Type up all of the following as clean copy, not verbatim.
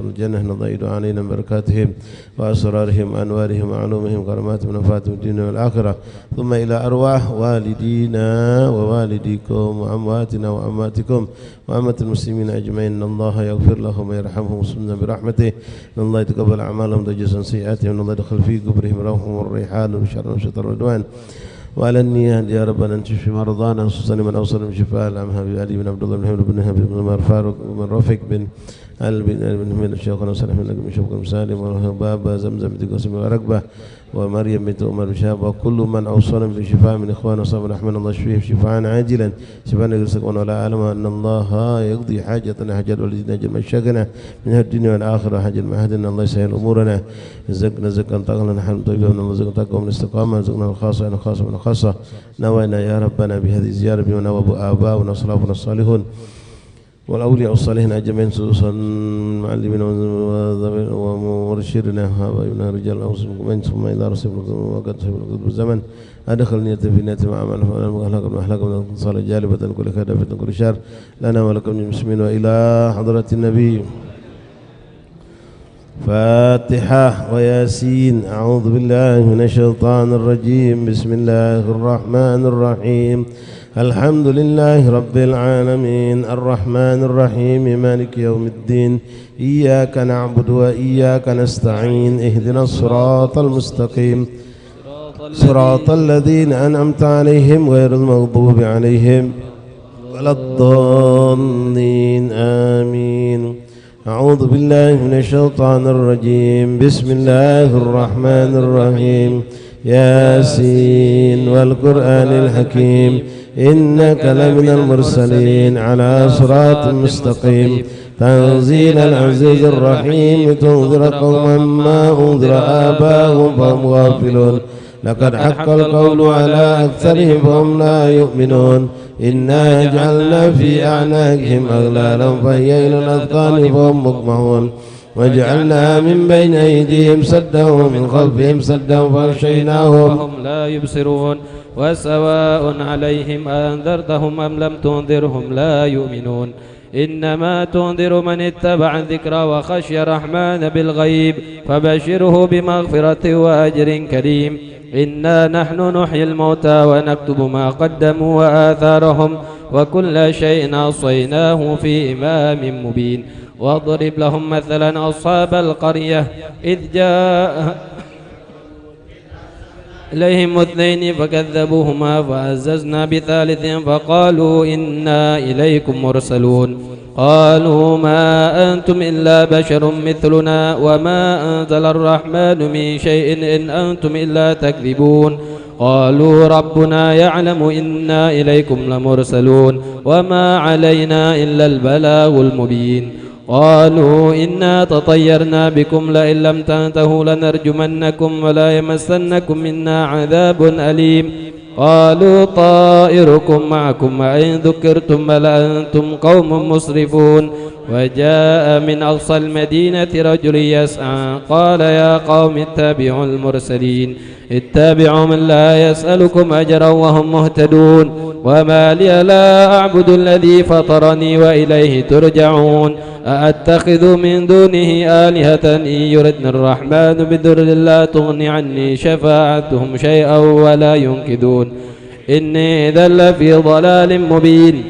وصل الجنة نضيد علينا بركاتهم وأسرارهم وأنوارهم وعلومهم كرامات ونفاتهم الدين والآخرة ثم إلى أرواح والدينا ووالديكم وأمواتنا وأمواتكم وأمة المسلمين أجمعين إن الله يغفر لهم ويرحمهم ويصلنا برحمته إن الله يتقبل أعمالهم ويجزي سيئاتهم إن الله يدخل في قبرهم روحهم والريحان والشر والشطر والرضوان وعلى النية يا ربنا أن تشفي مرضانا خصوصا من أوصل من شفاء الأمهاب علي بن عبد الله بن محمد بن هبي بن عمر فاروق بن رفيق بن بن من الشيخ وصالح بن شوق سالم وباب زمزم بن قاسم ورقبة ومريم بنت عمر بن شهاب وكل من أوصل بشفاء من إخوان وصحاب الرحمن الله يشفيه شفاء عاجلا شفاء يرزقون ولا أعلم أن الله يقضي حاجتنا حاجة والذين أجل مشاقنا من الدنيا والآخرة حاجة معهدنا الله يسهل أمورنا رزقنا رزقا طاقنا نحن طيبا من الله رزقنا تقوى من الاستقامة رزقنا الخاصة أنا خاصة من الخاصة نوينا يا ربنا بهذه الزيارة بمن أبو آباؤنا وصلافنا الصالحون والأولياء الصالحين أجمعين خصوصا معلمين ومرشدنا وهؤلاء رجال المسلمين ثم إلى رسول وقد في الزمن أدخل نية في نية مع عمل أحلاق من صالح جالبة كل خدافة كل شر لنا ولكم من المسلمين وإلى حضرة النبي فاتحة وياسين أعوذ بالله من الشيطان الرجيم بسم الله الرحمن الرحيم الحمد لله رب العالمين الرحمن الرحيم مالك يوم الدين إياك نعبد وإياك نستعين اهدنا الصراط المستقيم صراط الذين أنعمت عليهم غير المغضوب عليهم ولا الضالين آمين أعوذ بالله من الشيطان الرجيم بسم الله الرحمن الرحيم ياسين والقرآن الحكيم إنك لمن المرسلين على صراط مستقيم تنزيل العزيز الرحيم تنذر قوما ما أنذر آباهم فهم غافلون لقد حق القول على أكثرهم فهم لا يؤمنون إنا جعلنا في أعناقهم أغلالا فهي إلى الأذقان فهم مقمحون وجعلنا من بين أيديهم سدا ومن خلفهم سدا فغشيناهم فهم لا يبصرون وسواء عليهم أنذرتهم أم لم تنذرهم لا يؤمنون إنما تنذر من اتبع الذكر وخشي الرحمن بالغيب فبشره بمغفرة وأجر كريم إنا نحن نحيي الموتى ونكتب ما قدموا وآثارهم وكل شيء أحصيناه في إمام مبين واضرب لهم مثلا أصحاب القرية إذ جاء إليهم اثنين فكذبوهما فعززنا بثالث فقالوا إنا إليكم مرسلون قالوا ما أنتم إلا بشر مثلنا وما أنزل الرحمن من شيء إن أنتم إلا تكذبون قالوا ربنا يعلم إنا إليكم لمرسلون وما علينا إلا البلاغ المبين قالوا إنا تطيرنا بكم لئن لم تنتهوا لنرجمنكم ولا يمسنكم منا عذاب أليم قالوا طائركم معكم وإن ذكرتم بل أنتم قوم مسرفون وجاء من أقصى المدينة رجل يسعى قال يا قوم اتبعوا المرسلين اتبعوا من لا يسألكم أجرا وهم مهتدون وما لي لا أعبد الذي فطرني وإليه ترجعون أأتخذ من دونه آلهة إن يردن الرحمن بضر لا تغني عني شفاعتهم شيئا ولا ينقذون إني إذا لفي ضلال مبين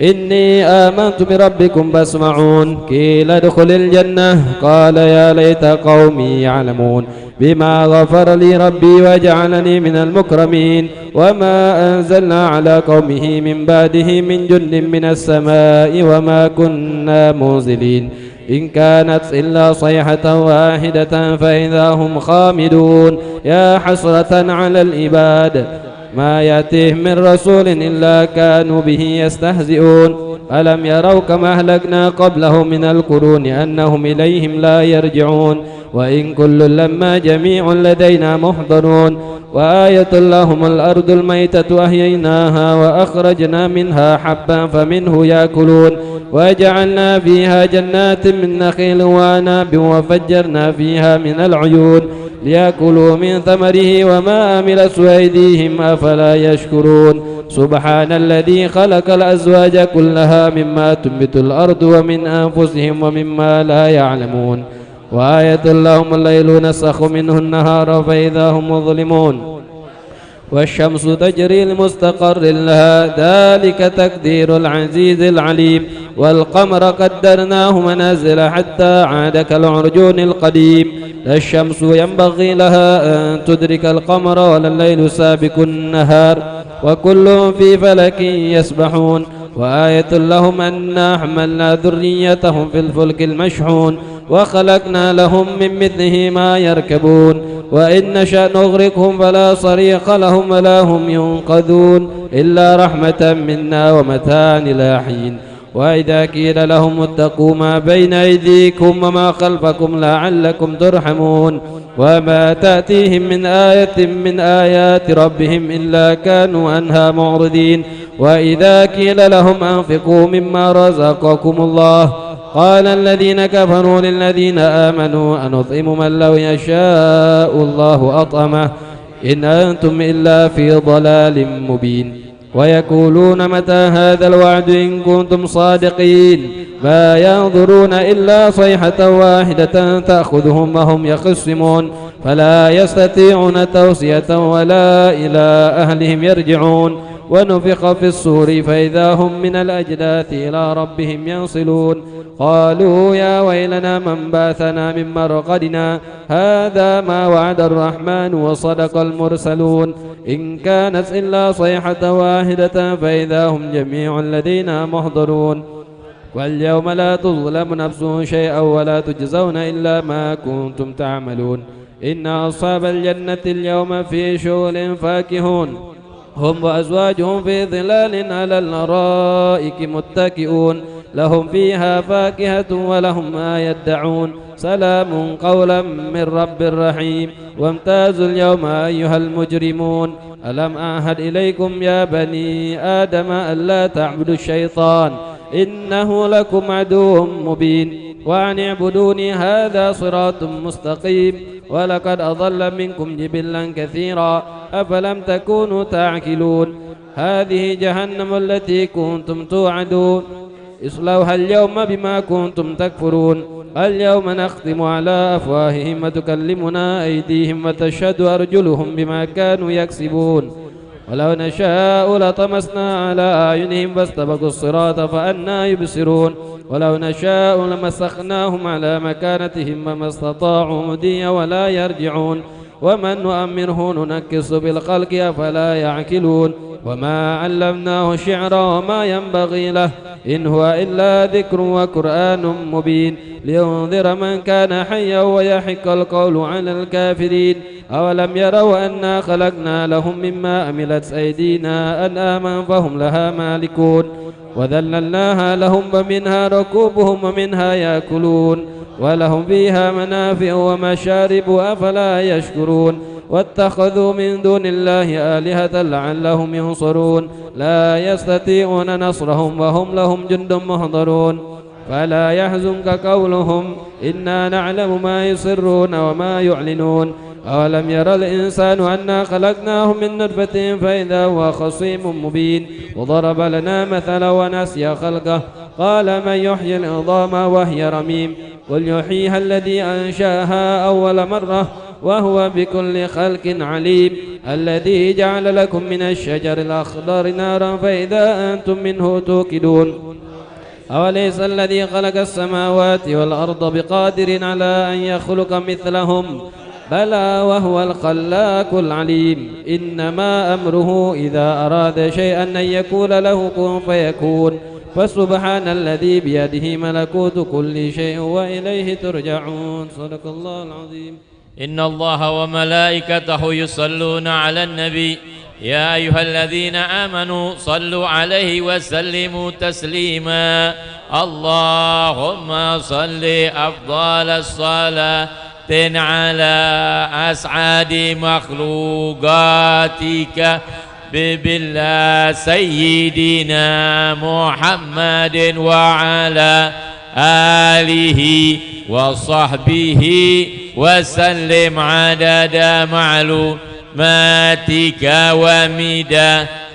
إني آمنت بربكم فاسمعون قيل ادخل الجنة قال يا ليت قومي يعلمون بما غفر لي ربي وجعلني من المكرمين وما أنزلنا على قومه من بعده من جند من السماء وما كنا منزلين إن كانت إلا صيحة واحدة فإذا هم خامدون يا حسرة على العباد ما يأتيهم من رسول إلا كانوا به يستهزئون ألم يروا كما أهلكنا قبلهم من القرون أنهم إليهم لا يرجعون وإن كل لما جميع لدينا محضرون وآية لهم الأرض الميتة أحييناها وأخرجنا منها حبا فمنه يأكلون وجعلنا فيها جنات من نخيل وأعناب وفجرنا فيها من العيون ليأكلوا من ثمره وما عملت أيديهم أفلا يشكرون سبحان الذي خلق الأزواج كلها مما تنبت الأرض ومن أنفسهم ومما لا يعلمون وآية لهم الليل نسخ منه النهار فإذا هم مظلمون والشمس تجري لمستقر لها ذلك تقدير العزيز العليم والقمر قدرناه منازل حتى عاد كالعرجون القديم لا الشمس ينبغي لها أن تدرك القمر ولا الليل سابق النهار وكل في فلك يسبحون وآية لهم أنا حملنا ذريتهم في الفلك المشحون وخلقنا لهم من مثله ما يركبون وإن نشأ نغرقهم فلا صريخ لهم ولا هم ينقذون إلا رحمة منا ومتاعا إلى حين وإذا قيل لهم اتقوا ما بين أيديكم وما خلفكم لعلكم ترحمون وما تأتيهم من آية من آيات ربهم إلا كانوا عنها معرضين وإذا قيل لهم أنفقوا مما رزقكم الله قال الذين كفروا للذين آمنوا أنطعم من لو يشاء الله أطعمه إن أنتم إلا في ضلال مبين ويقولون متى هذا الوعد إن كنتم صادقين ما ينظرون إلا صيحة واحدة تأخذهم وهم يخصمون فلا يستطيعون توصية ولا إلى أهلهم يرجعون ونفخ في الصور فإذا هم من الأجداث إلى ربهم ينصلون قالوا يا ويلنا من بعثنا من مرقدنا هذا ما وعد الرحمن وصدق المرسلون إن كانت إلا صيحة واحدة فإذا هم جميع الذين محضرون واليوم لا تظلم نفس شيئا ولا تجزون إلا ما كنتم تعملون إن أصحاب الجنة اليوم في شغل فاكهون هم وأزواجهم في ظلال على الأرائك متكئون لهم فيها فاكهة ولهم ما يدعون سلام قولا من رب رحيم وامتازوا اليوم أيها المجرمون ألم أعهد إليكم يا بني آدم ألا تعبدوا الشيطان إنه لكم عدو مبين وأن اعبدوني هذا صراط مستقيم ولقد أضل منكم جبلا كثيرا أفلم تكونوا تعقلون هذه جهنم التي كنتم توعدون اصلوها اليوم بما كنتم تكفرون اليوم نختم على أفواههم وتكلمنا أيديهم وتشهد أرجلهم بما كانوا يكسبون ولو نشاء لطمسنا على أعينهم فاستبقوا الصراط فأنا يبصرون ولو نشاء لمسخناهم على مكانتهم وما استطاعوا مضيا ولا يرجعون ومن نؤمره ننكس بالخلق أفلا يعقلون وما علمناه الشعر وما ينبغي له إن هو إلا ذكر وقرآن مبين لينذر من كان حيا ويحق القول على الكافرين أولم يروا أنا خلقنا لهم مما عملت أيدينا أنعاما فهم لها مالكون وذللناها لهم ومنها ركوبهم ومنها يأكلون ولهم فيها منافع ومشارب أفلا يشكرون واتخذوا من دون الله آلهة لعلهم ينصرون لا يستطيعون نصرهم وهم لهم جند محضرون فلا يحزنك قولهم إنا نعلم ما يسرون وما يعلنون أولم يرى الإنسان أنا خلقناه من نطفة فإذا هو خصيم مبين وضرب لنا مثلا ونسي خلقه قال من يحيي العظام وهي رميم قل يحييها الذي أنشأها أول مرة وهو بكل خلق عليم الذي جعل لكم من الشجر الأخضر نارا فإذا أنتم منه توقدون أوليس الذي خلق السماوات والأرض بقادر على أن يخلق مثلهم بلى وهو الخلاق العليم إنما أمره إذا أراد شيئا أن يقول له كن فيكون فسبحان الذي بيده ملكوت كل شيء وإليه ترجعون صدق الله العظيم إن الله وملائكته يصلون على النبي يا أيها الذين آمنوا صلوا عليه وسلموا تسليما اللهم صل أفضل الصلاة على أسعد مخلوقاتك بالله سيدنا محمد وعلى آله وصحبه وسلم عدد معلوماتك ومداد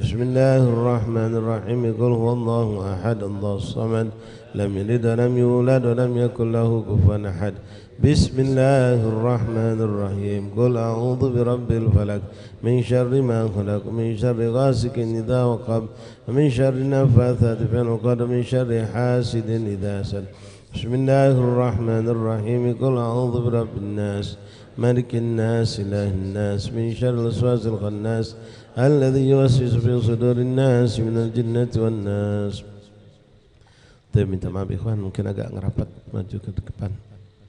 بسم الله الرحمن الرحيم قل هو الله أحد الله الصمد لم يلد ولم يولد ولم يكن له كفوا أحد بسم الله الرحمن الرحيم قل أعوذ برب الفلق من شر ما خلق من شر غاسق إذا وقب ومن شر النفاثات في العقد ومن شر حاسد إذا حسد بسم الله الرحمن الرحيم قل أعوذ برب الناس ملك الناس إله الناس من شر الوسواس الخناس الذي يوسوس في صدور الناس من الجنة والناس. Saya minta maaf ikhwan, mungkin agak ngerapat maju ke depan,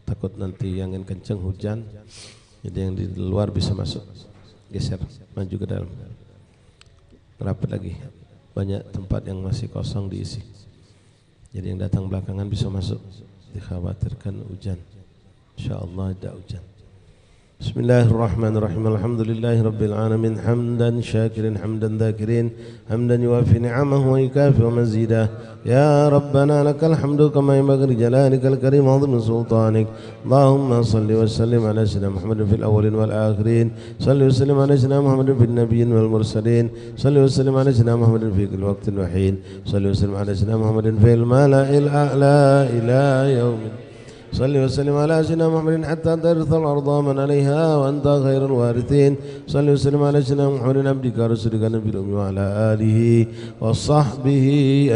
takut nanti yang kencang hujan, jadi yang di luar bisa masuk, geser maju ke dalam, rapat lagi, banyak tempat yang masih kosong diisi, jadi yang datang belakangan bisa masuk, dikhawatirkan hujan, insyaallah tidak hujan. Bismillahirrahmanirrahim. Alhamdulillahi rabbil alamin hamdan syakirin hamdan dhakirin hamdan yuwafi ni'amahu wa yukafi wa mazidah. Ya Rabbana lakal hamdu kama yanbaghi li jalalikal karim wa 'azimi sultanik. Allahumma salli wa sallim ala sayyidina Muhammadin fil awwalin wal akhirin. Salli wa sallim ala sayyidina Muhammadin fil nabiyyin wal mursalin. Salli wa sallim ala sayyidina Muhammadin fi kulli waqtin wa hin. Salli wa sallim ala sayyidina Muhammadin fil mala'il a'la ila yaumin. صل وسلم على سيدنا محمد حتى ترث الأرض من عليها وأنت خير الوارثين. صل وسلم على سيدنا محمد عبدك ورسولك النبي الأمي وعلى آله وصحبه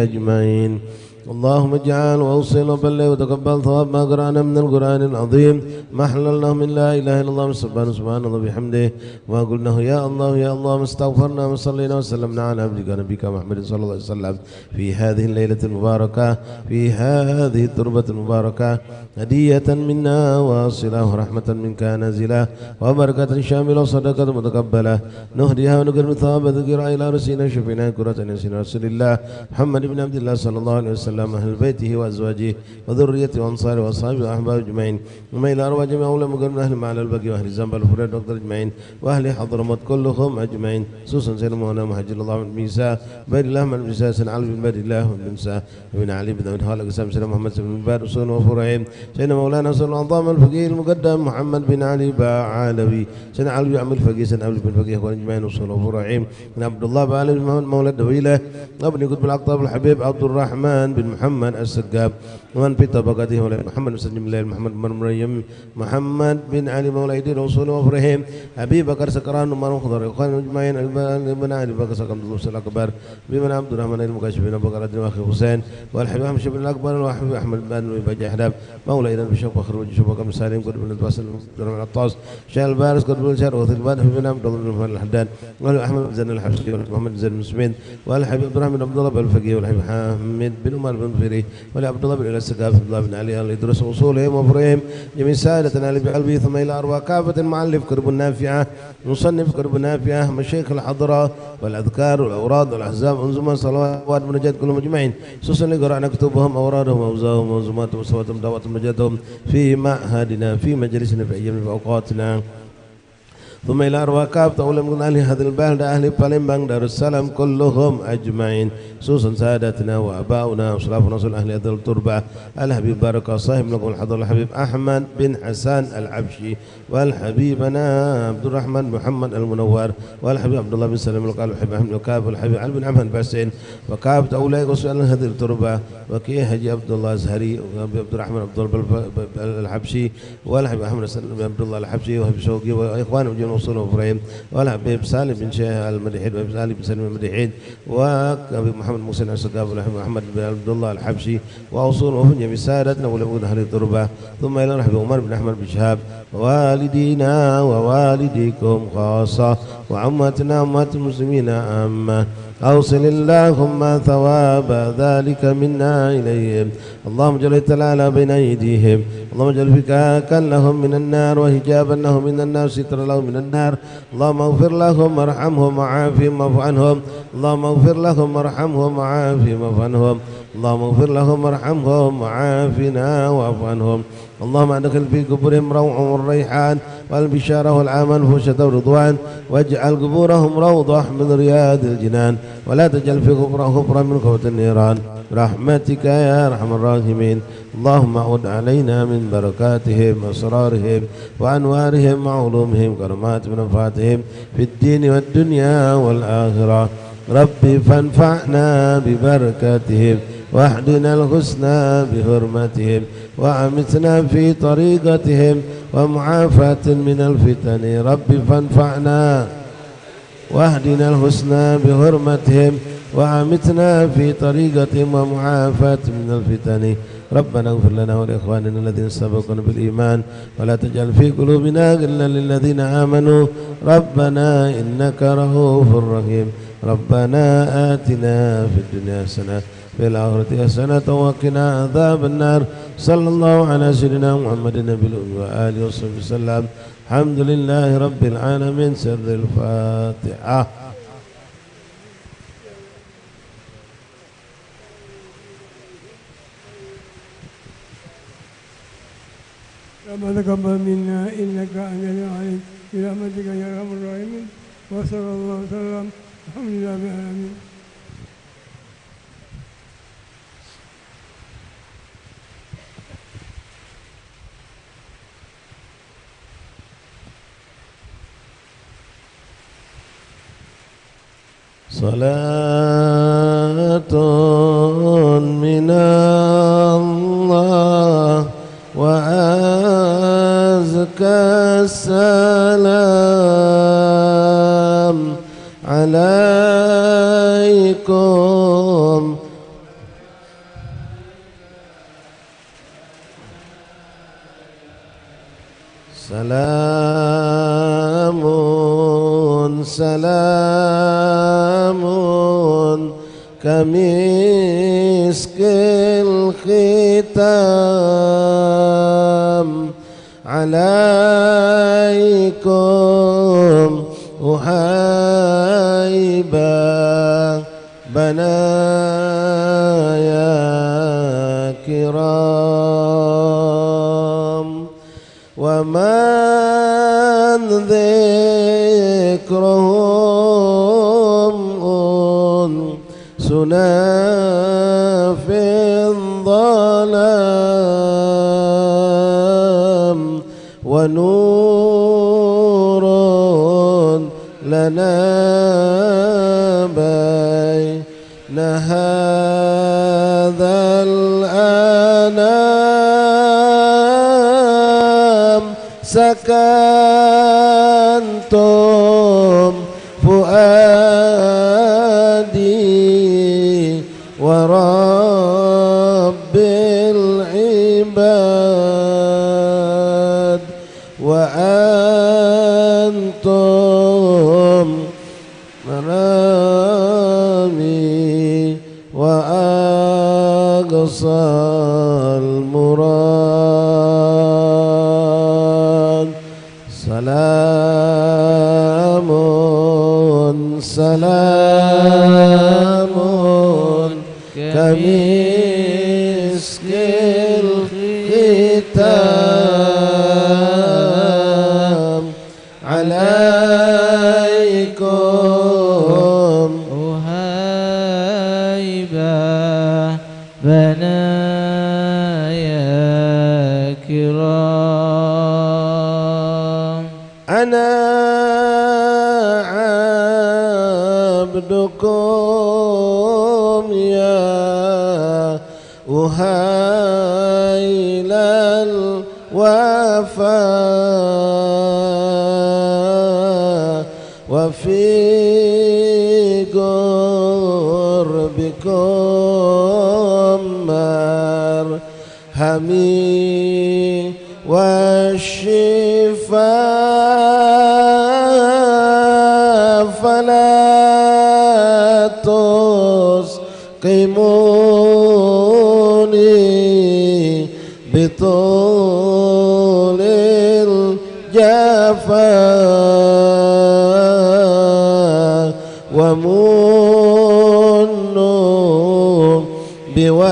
أجمعين. اللهم اجعل واوصل وبلغ وتقبل ثواب ما قرأنا من القرآن العظيم ما حللناه من لا إله إلا الله سبحان الله بحمده ما قلناه يا الله استغفرنا وصلينا وسلمنا على عبدك نبيك محمد صلى الله عليه وسلم في هذه الليلة المباركة في هذه التربة المباركة هدية منا واصلة ورحمة منك نازلة وبركة شاملة وصدقة متقبلة نهديها ونقر من ثواب ذكر إلى رسولنا شفينا كرة نسين رسول الله محمد بن عبد الله صلى الله عليه وسلم أهل بيته وأزواجه وذريته وأنصاره وأصحابه وأحبابه أجمعين وما إلى أرواح جميع أولى مقرن أهل معالي البقي وأهل الزنب والفريد والأقدر أجمعين وأهل حضرموت كلهم أجمعين خصوصا سيدنا مولانا مهاجر الله بن عيسى بيد الله بن عيسى سيدنا علي بن بيد الله بن عيسى بن علي بن أبي طالب قسام سيدنا محمد بن بار أصول وفرعين سيدنا مولانا صلى الله عليه وسلم الفقيه المقدم محمد بن علي باعلوي سيدنا علي بن عمرو الفقيه سيدنا علي بن الفقيه وأجمعين أصول وفرعين من عبد الله بن علي بن مولى الدويلة ابن قطب الأقطاب الحبيب عبد الرحمن بن محمد السقاب ومن في طبقته محمد بن سلم الله محمد بن مريم محمد بن علي مولى الدين وصول وفرعين أبي بكر سكران عمر خضر إخوان أجمعين بن علي بكر سكران الله الأكبر بن عبد الرحمن المكاشف بن بكر الدين وأخي حسين والحبيب أحمد بن الأكبر والحبيب أحمد بن بجح حداب مولى إذا بشوف فخر وجشوف كم سالم قد بن التواصل بن العطاس شال البارس قد بن الشر وثلبان بن عبد الله بن الحداد والأحمد بن زين الحبشي ومحمد بن زين المسلمين والحبيب عبد الرحمن عبد الله بن الفقيه والحبيب حامد بن عمر بن فري والعبد الله بن السقاف عبد الله بن علي الإدرس وصولهم وفرهم جميع سادتنا اللي بقلبي ثم إلى أرواح كافة المعلف قرب النافعة مصنف قرب النافعة مشايخ الحضرة والأذكار والأوراد والأحزاب أنظمة صلوات مناجات كلهم أجمعين خصوصا اللي قرأنا كتبهم أورادهم وأوزاهم وأنظماتهم وصلواتهم دعواتهم مناجاتهم في معهدنا في مجلسنا في أيام في أوقاتنا ثم إلى أرواح كافة علماء أهل هذا البلد أهل بالمبان دار السلام كلهم أجمعين خصوصا سادتنا وأباؤنا وأشرافنا وصول أهل هذا التربة الحبيب بارك صاحب لكم الحضر الحبيب أحمد بن حسان العبشي والحبيبنا عبد الرحمن محمد المنور والحبيب عبد الله بن سلام القال والحبيب أحمد الكاف والحبيب علي بن عمرو بن وكافة أولئك وصول أهل هذه التربة وكي حجي عبد الله الزهري وعبد الرحمن عبد الله الحبشي والحبيب أحمد عبد الله الحبشي وحبيب شوقي وإخوانه وصول وفريم والحبيب سالم بن شيخ المدحيد وحبيب سالم بن سلم المدحيد وحبيب محمد محسن السقاف والحبيب محمد بن عبد الله الحبشي وأصول وفن جميع سادتنا ولمن أهل التربة ثم إلى الحبيب عمر بن أحمد بن شهاب ووالدينا ووالديكم خاصة وعمتنا أمة المسلمين عامة أوصل اللهم ثواب ذلك منا إليهم اللهم جل تعالى بين أيديهم اللهم اجعل فكاكا لهم من النار وحجابا لهم من النار سترا لهم من النار اللهم اغفر لهم وارحمهم وعافهم واعف عنهم اللهم اغفر لهم وارحمهم وعافهم واعف عنهم اللهم اغفر لهم وارحمهم وعافنا واعف عنهم اللهم ادخل في قبورهم روعا والريحان والبشارة والعمل والفوشة والرضوان واجعل قبورهم روضة من رياض الجنان ولا تجعل في قبورهم غفرا من قوة النيران برحمتك يا أرحم الراحمين اللهم أعد علينا من بركاتهم وأسرارهم وأنوارهم وعلومهم كرامات منفعتهم في الدين والدنيا والآخرة رب فانفعنا ببركاتهم واهدنا الحسنى بحرمتهم وأمتنا في طريقتهم ومعافاة من الفتن رب فانفعنا واهدنا الحسنى بحرمتهم وأمتنا في طريقتهم ومعافاة من الفتن ربنا اغفر لنا ولإخواننا الذين سبقونا بالإيمان ولا تجعل في قلوبنا غلا للذين آمنوا ربنا إنك رؤوف رحيم ربنا آتنا في الدنيا حسنة في الآخرة حسنة وقنا عذاب النار صلى الله على سيدنا محمد النبي الأمي وآله وصحبه وسلم الحمد لله رب العالمين سر الفاتحة. ربنا تقبل منا إنك أنت العليم برحمتك يا أرحم الراحمين وصلى الله وسلم الحمد لله رب العالمين. صلاة من الله وأزكى السلام عليكم سلام سلام كمسك الختام عليكم أحيبا بنايا كرام ومن ذكرهم أنسنا في الظلام ونور لنا بين هذا الأنام سكنتم فؤادي ورب العباد وأنتم مرامي وأقصى المراد سلام سلام كمسك الختام عليكم أهيبا بنايا كرام أنا عبدكم يا أهيل الوفاء وفي قربكم مرهمي والشفاء فلا تسقموني بطول الجفاء ومنوا بوصل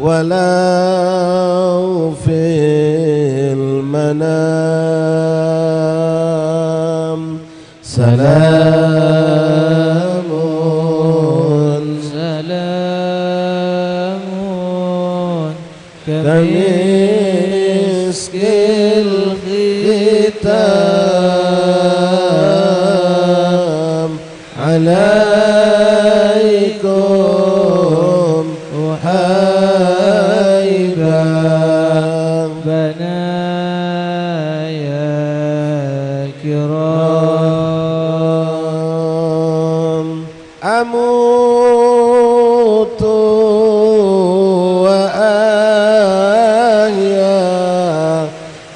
ولو في المنام سلام سلام كمسك الختام عليكم أحيبا بنايا كرام أموت وأحيا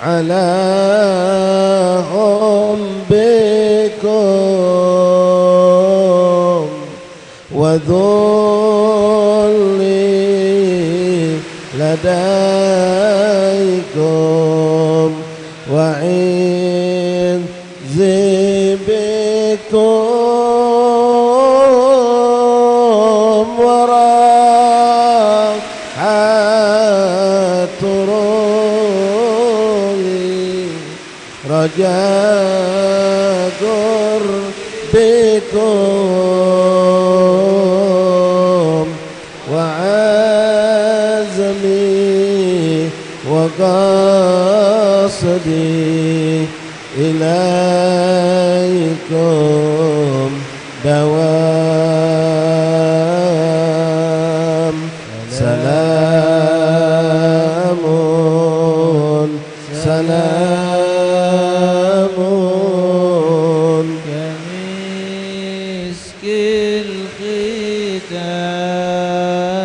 على حبكم وذلي لديكم وعزي بكم وراحة روحي رجاء قربكم وعزمي وقصدي إليكم دوام سلام سلام كمسك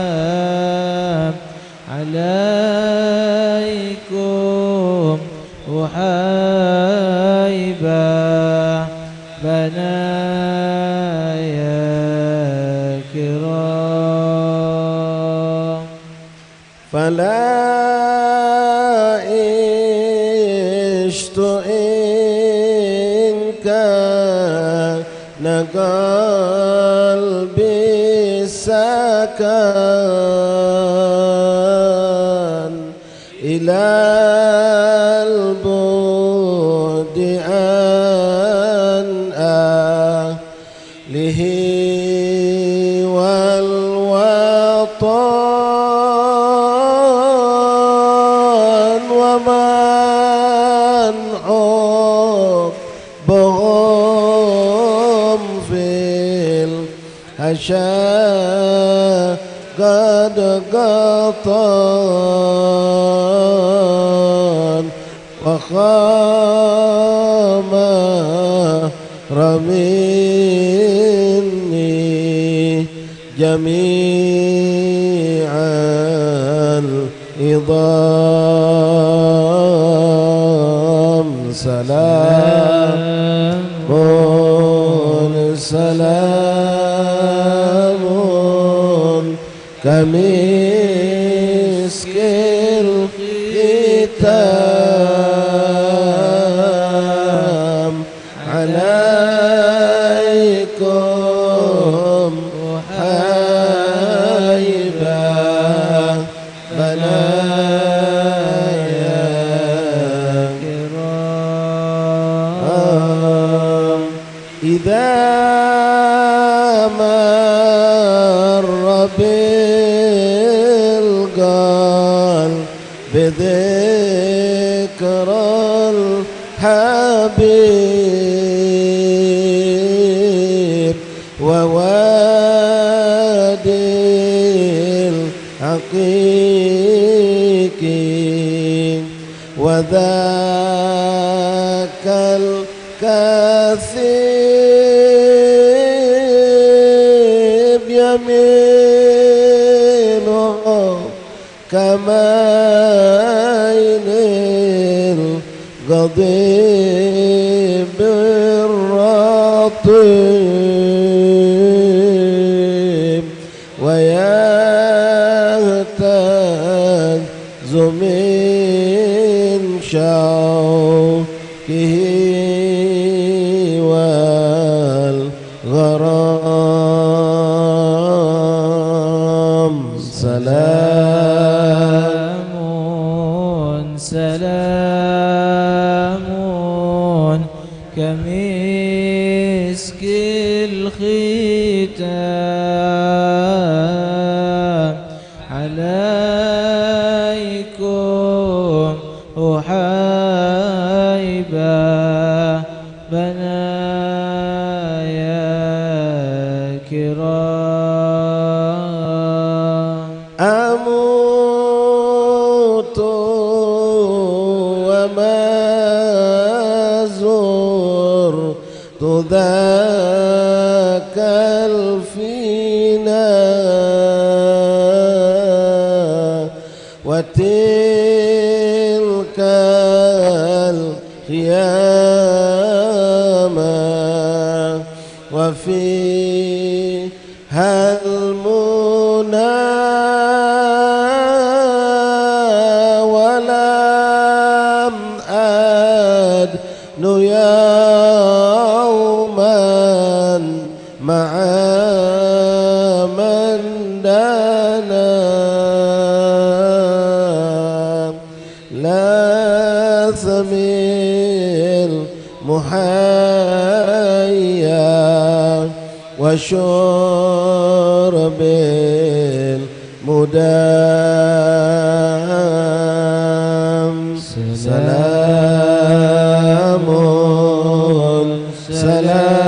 الختام عليكم أحيبا بنايا كرام فلا عشت إن كان قلبي سكن إلى البعد عن أهله والوطن ومن حبهم في الحشا قد قطن وخام رميني جميع الإضام سلام سلام كمسك الختام عليكم أحيبا بنايا كرام إذا مر بالقلب بذكر الحبيب ووادي الحقيقي وذاك الكثيب يمينه كماين القضيب الرطيب ويهتز من شوكه والغرام سلام سلام كمسك الختام عليكم أحيبا بنايا ذاك الفينا وتلك القيامة وفيها المنى ولم أدن يوما مع من دنا لا ثميل محيا وشرب المدام سلام سلام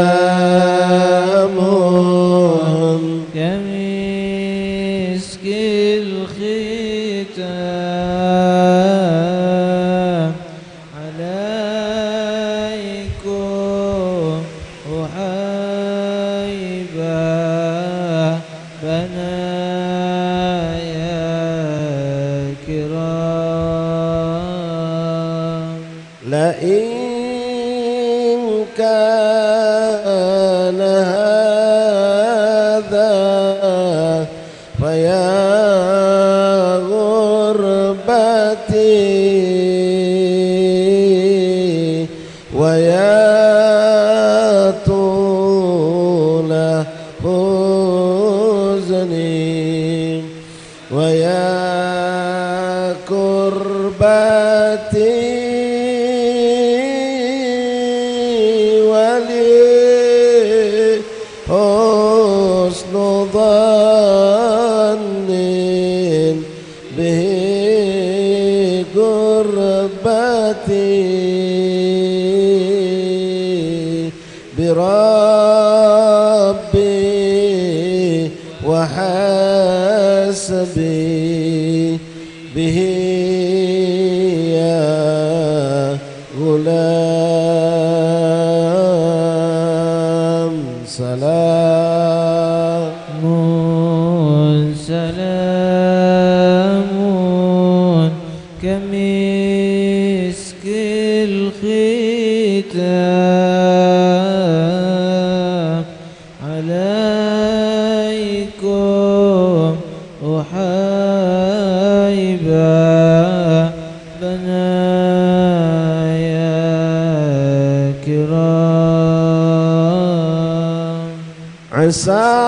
كمسك الختام عليكم وحيبا بنايا كرام لئن كان هذا فيا غربتي ويا طول حزني ويا كربتي حسن ظن به قربتي بربي وحسبي به يا غلام سلام سلام كمسك الختام عليكم وحيبا بنايا كرام عسى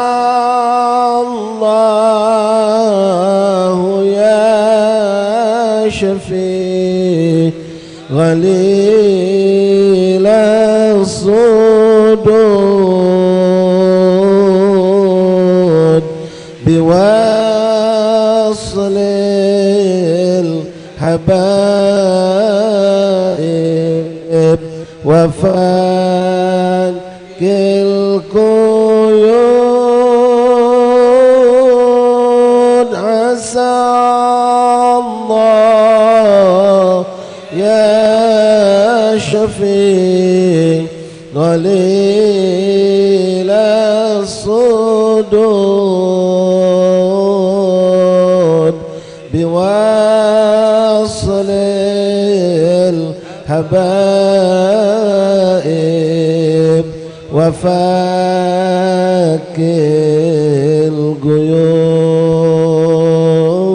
الله يا شفيع غليل الصدود بوصل الحبائب وفك القيود عسى الله يا شفيع غليل الصدود بوصل الحبائب وفك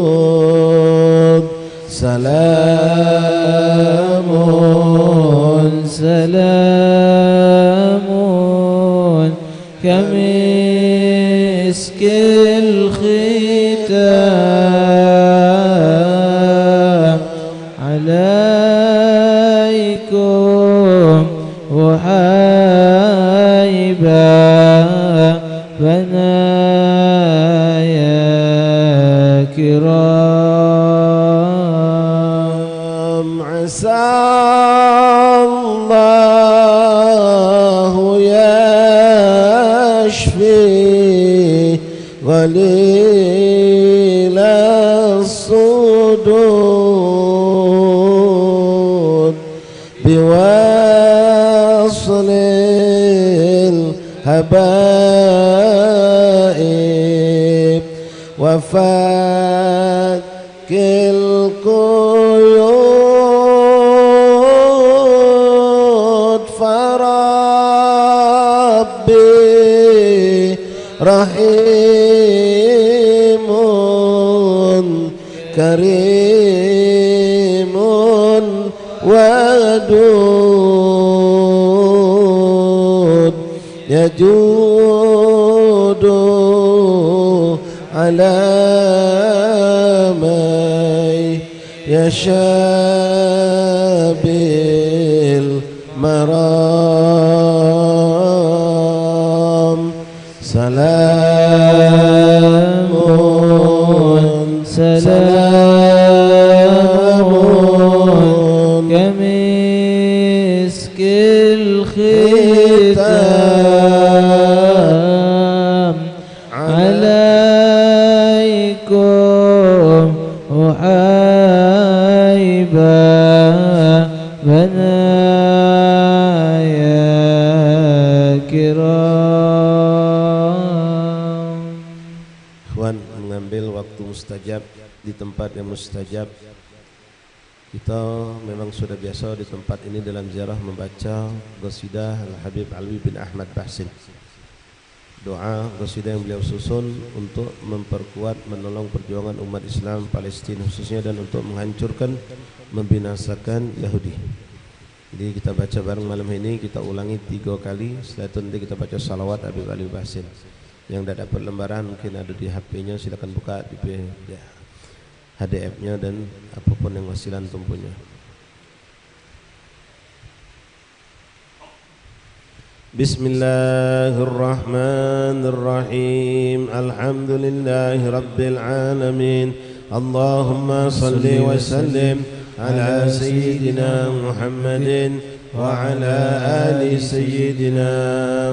القيود سلام سلام كمسك الختام عليكم وحيبا بنايا كرام عسى الله يشفي غليل الصدود بوصل habaib wafakil quyud farabbi rahimun karimun wadud yajudu ala may yashabil maram salamun salamun kamiskil khitam alaikum uhaiba banaya kiram. Ikhwan, mengambil waktu mustajab di tempat yang mustajab. Kita memang sudah biasa di tempat ini dalam ziarah membaca qasidah Al-Habib Alwi bin Ahmad Bahsin. Doa qasidah yang beliau susun untuk memperkuat, menolong perjuangan umat Islam Palestina khususnya dan untuk menghancurkan, membinasakan Yahudi. Jadi kita baca bareng malam ini, kita ulangi 3 kali. Setelah itu nanti kita baca salawat Habib Alwi Bahsin. Yang tidak dapat lembaran mungkin ada di HP-nya, silakan buka di HDF-nya dan apapun yang wasilan tumpunya. Bismillahirrahmanirrahim. Alhamdulillahi rabbil alamin. Allahumma salli wa sallim ala sayyidina Muhammadin wa ala ali sayyidina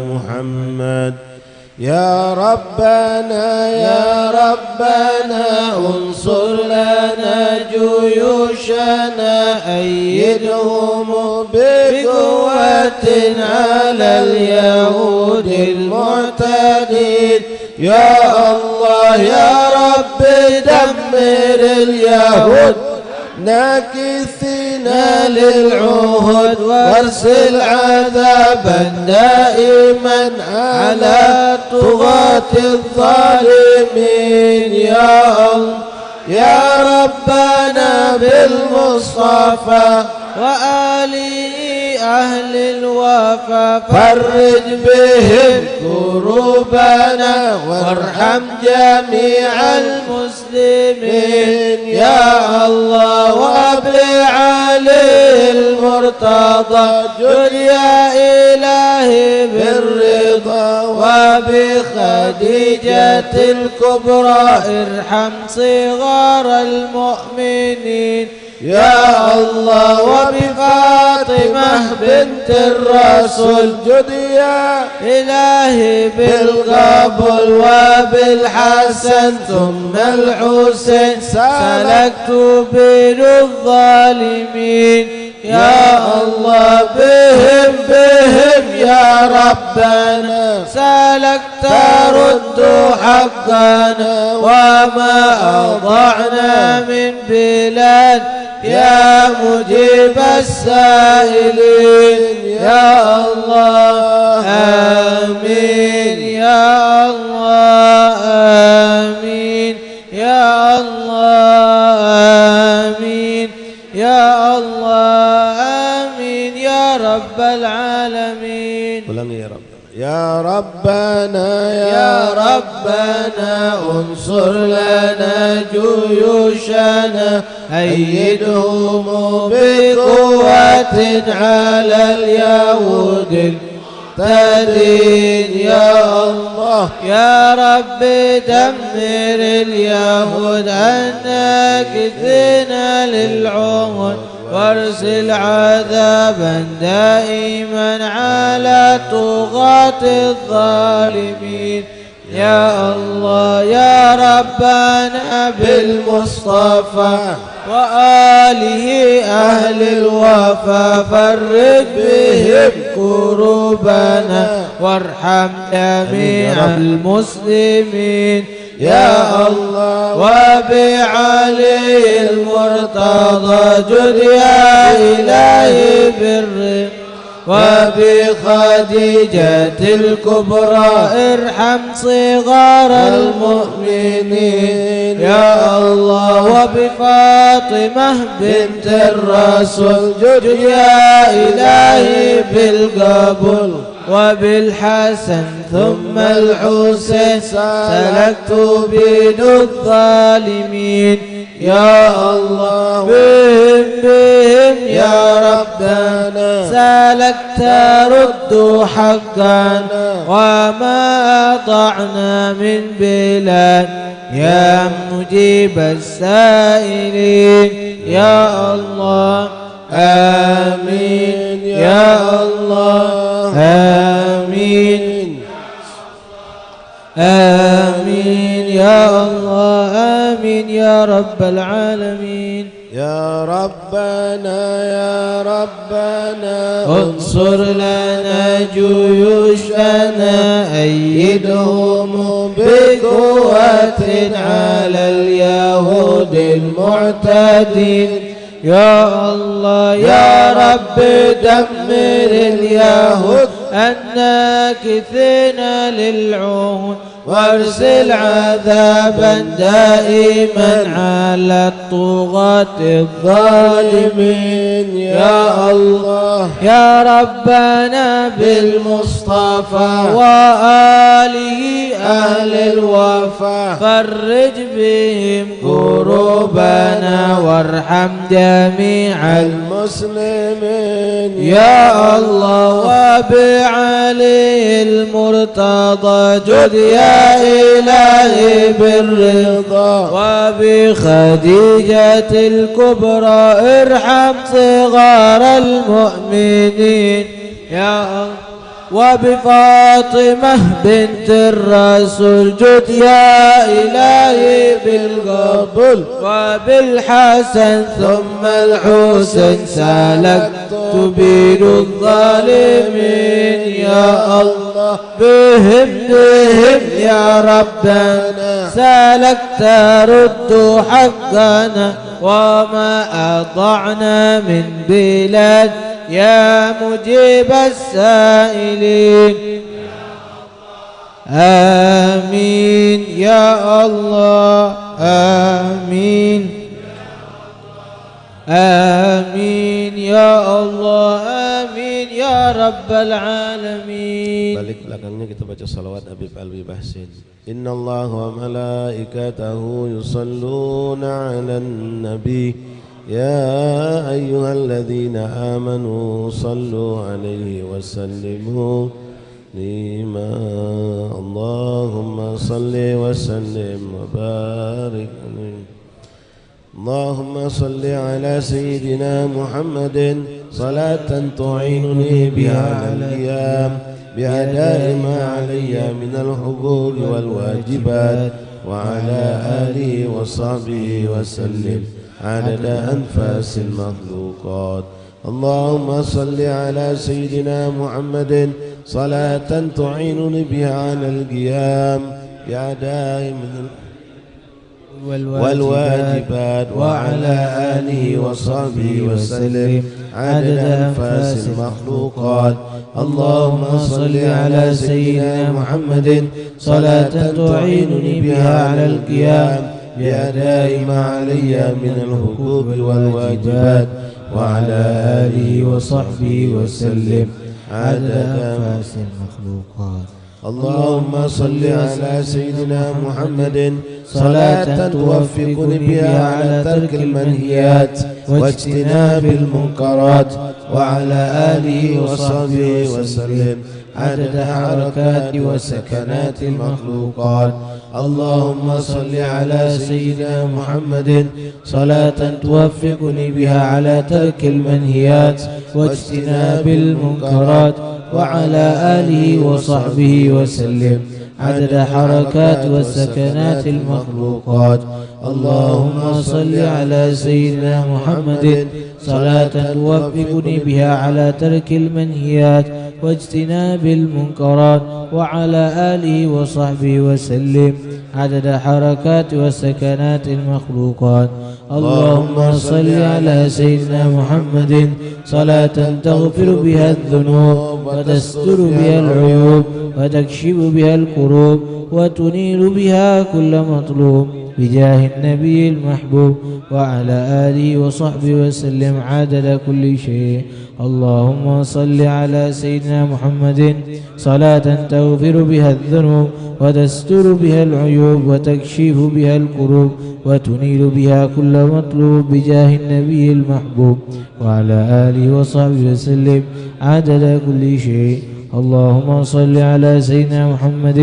Muhammad. يا ربنا يا ربنا انصر لنا جيوشنا أيدهم بقوة على اليهود المعتدين يا الله يا رب دمر اليهود ناكثين للعهد وارسل عذابا دائما على طغاة الظالمين يا الله يا ربنا بالمصطفى وآله أهل الوفا فرج بهم كروبنا وارحم جميع المسلمين يا الله وابلع عليه المرتضى جل يا إلهي بالرضا وبخديجة الكبرى ارحم صغار المؤمنين يا الله وبفاطمة بنت الرسول جد يا إلهي بالقبول وبالحسن ثم الحسين سلكت بين الظالمين يا الله بهم يا ربنا سلكت رد حقنا وما أضعنا من بلاد يا مجيب السائلين يا الله آمين يا الله آمين يا الله آمين يا الله آمين يا رب العالمين. Ulangi ya Rabb. يا ربنا انصر لنا جيوشنا أيدهم بقوة على اليهود المعتدين يا الله يا رب دمر اليهود الناكثين للعهد وارسل عذابا دائما على طغاة الظالمين يا الله يا ربنا بالمصطفى وآله أهل الوفا فرج بهم كروب ذنوبنا وارحم جميع المسلمين يا الله. وبعلي المرتضى جد يا إلهي بالرضا وبخديجة الكبرى ارحم صغار المؤمنين يا الله. وبفاطمة بنت الرسول جد يا إلهي بالقبول وبالحسن ثم الحسين سلكت بين الظالمين يا الله. بهم يا ربنا سالكت رد حقنا وما أطعنا من بلاد يا مجيب السائلين يا الله. آمين يا الله. آمين آمين يا الله. آمين يا رب العالمين. يا ربنا يا ربنا انصر لنا جيوشنا أيدهم بقوة على اليهود المعتدين يا الله. يا رب دمر اليهود الناكثين للعهود وارسل عذابا دائما على الطغاة الظالمين يا الله. يا ربنا بالمصطفى وآله أهل الوفا فرج بهم كروبنا وارحم جميع المسلمين يا الله. وبعلي المرتضى جد يا إلهي بالرضا وبخديجة الكبرى ارحم صغار المؤمنين يا الله. وبفاطمة بنت الرسول جد يا إلهي بالقبول وبالحسن ثم الحسين سلكت بين الظالمين يا الله. بهم يا ربنا سلكت رد حقنا وما أضعنا من بلاد يا مجيب السائلين. آمين يا الله. آمين آمين يا الله. آمين يا رب العالمين. Balik belakangnya kita baca salawat Habib Alwi Bahsin. Inna Allah wa malaikatahu yusalluna ala nabi يا أيها الذين آمنوا صلوا عليه وسلموا تسليما. اللهم صل وسلم وبارك عليه. اللهم صل على سيدنا محمد صلاة تعينني بها على القيام بأداء ما علي من الحقوق والواجبات وعلى آله وصحبه وسلم عدد أنفاس المخلوقات. اللهم صل على سيدنا محمد صلاة تعينني بها على القيام بأداء والواجبات وعلى آله وصحبه وسلم عدد أنفاس المخلوقات. اللهم صل على سيدنا محمد صلاة تعينني بها على القيام بأداء ما علي من الحقوق والواجبات وعلى آله وصحبه وسلم عدد أنفاس المخلوقات. اللهم صل على سيدنا محمد صلاة توفقني بها على ترك المنهيات واجتناب المنكرات وعلى آله وصحبه وسلم عدد حركات وسكنات المخلوقات. اللهم صل على سيدنا محمد صلاة توفقني بها على ترك المنهيات واجتناب المنكرات وعلى آله وصحبه وسلم عدد حركات وسكنات المخلوقات. اللهم صل على سيدنا محمد صلاة توفقني بها على ترك المنهيات واجتناب المنكرات وعلى آله وصحبه وسلم عدد حركات وسكنات المخلوقات. اللهم صل على سيدنا محمد صلاة تغفر بها الذنوب وتستر بها العيوب وتكشف بها الكروب وتنيل بها كل مطلوب بجاه النبي المحبوب وعلى آله وصحبه وسلم عدد كل شيء. اللهم صل على سيدنا محمد صلاة تغفر بها الذنوب وتستر بها العيوب وتكشف بها الكروب وتنيل بها كل مطلوب بجاه النبي المحبوب وعلى آله وصحبه وسلم عدد كل شيء. اللهم صل على سيدنا محمد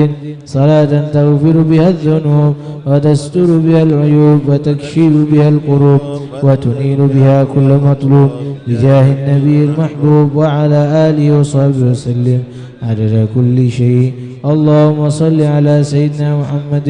صلاة تغفر بها الذنوب وتستر بها العيوب وتكشف بها الكروب وتنيل بها كل مطلوب بجاه النبي المحبوب وعلى آله وصحبه وسلم عدد كل شيء. اللهم صل على سيدنا محمد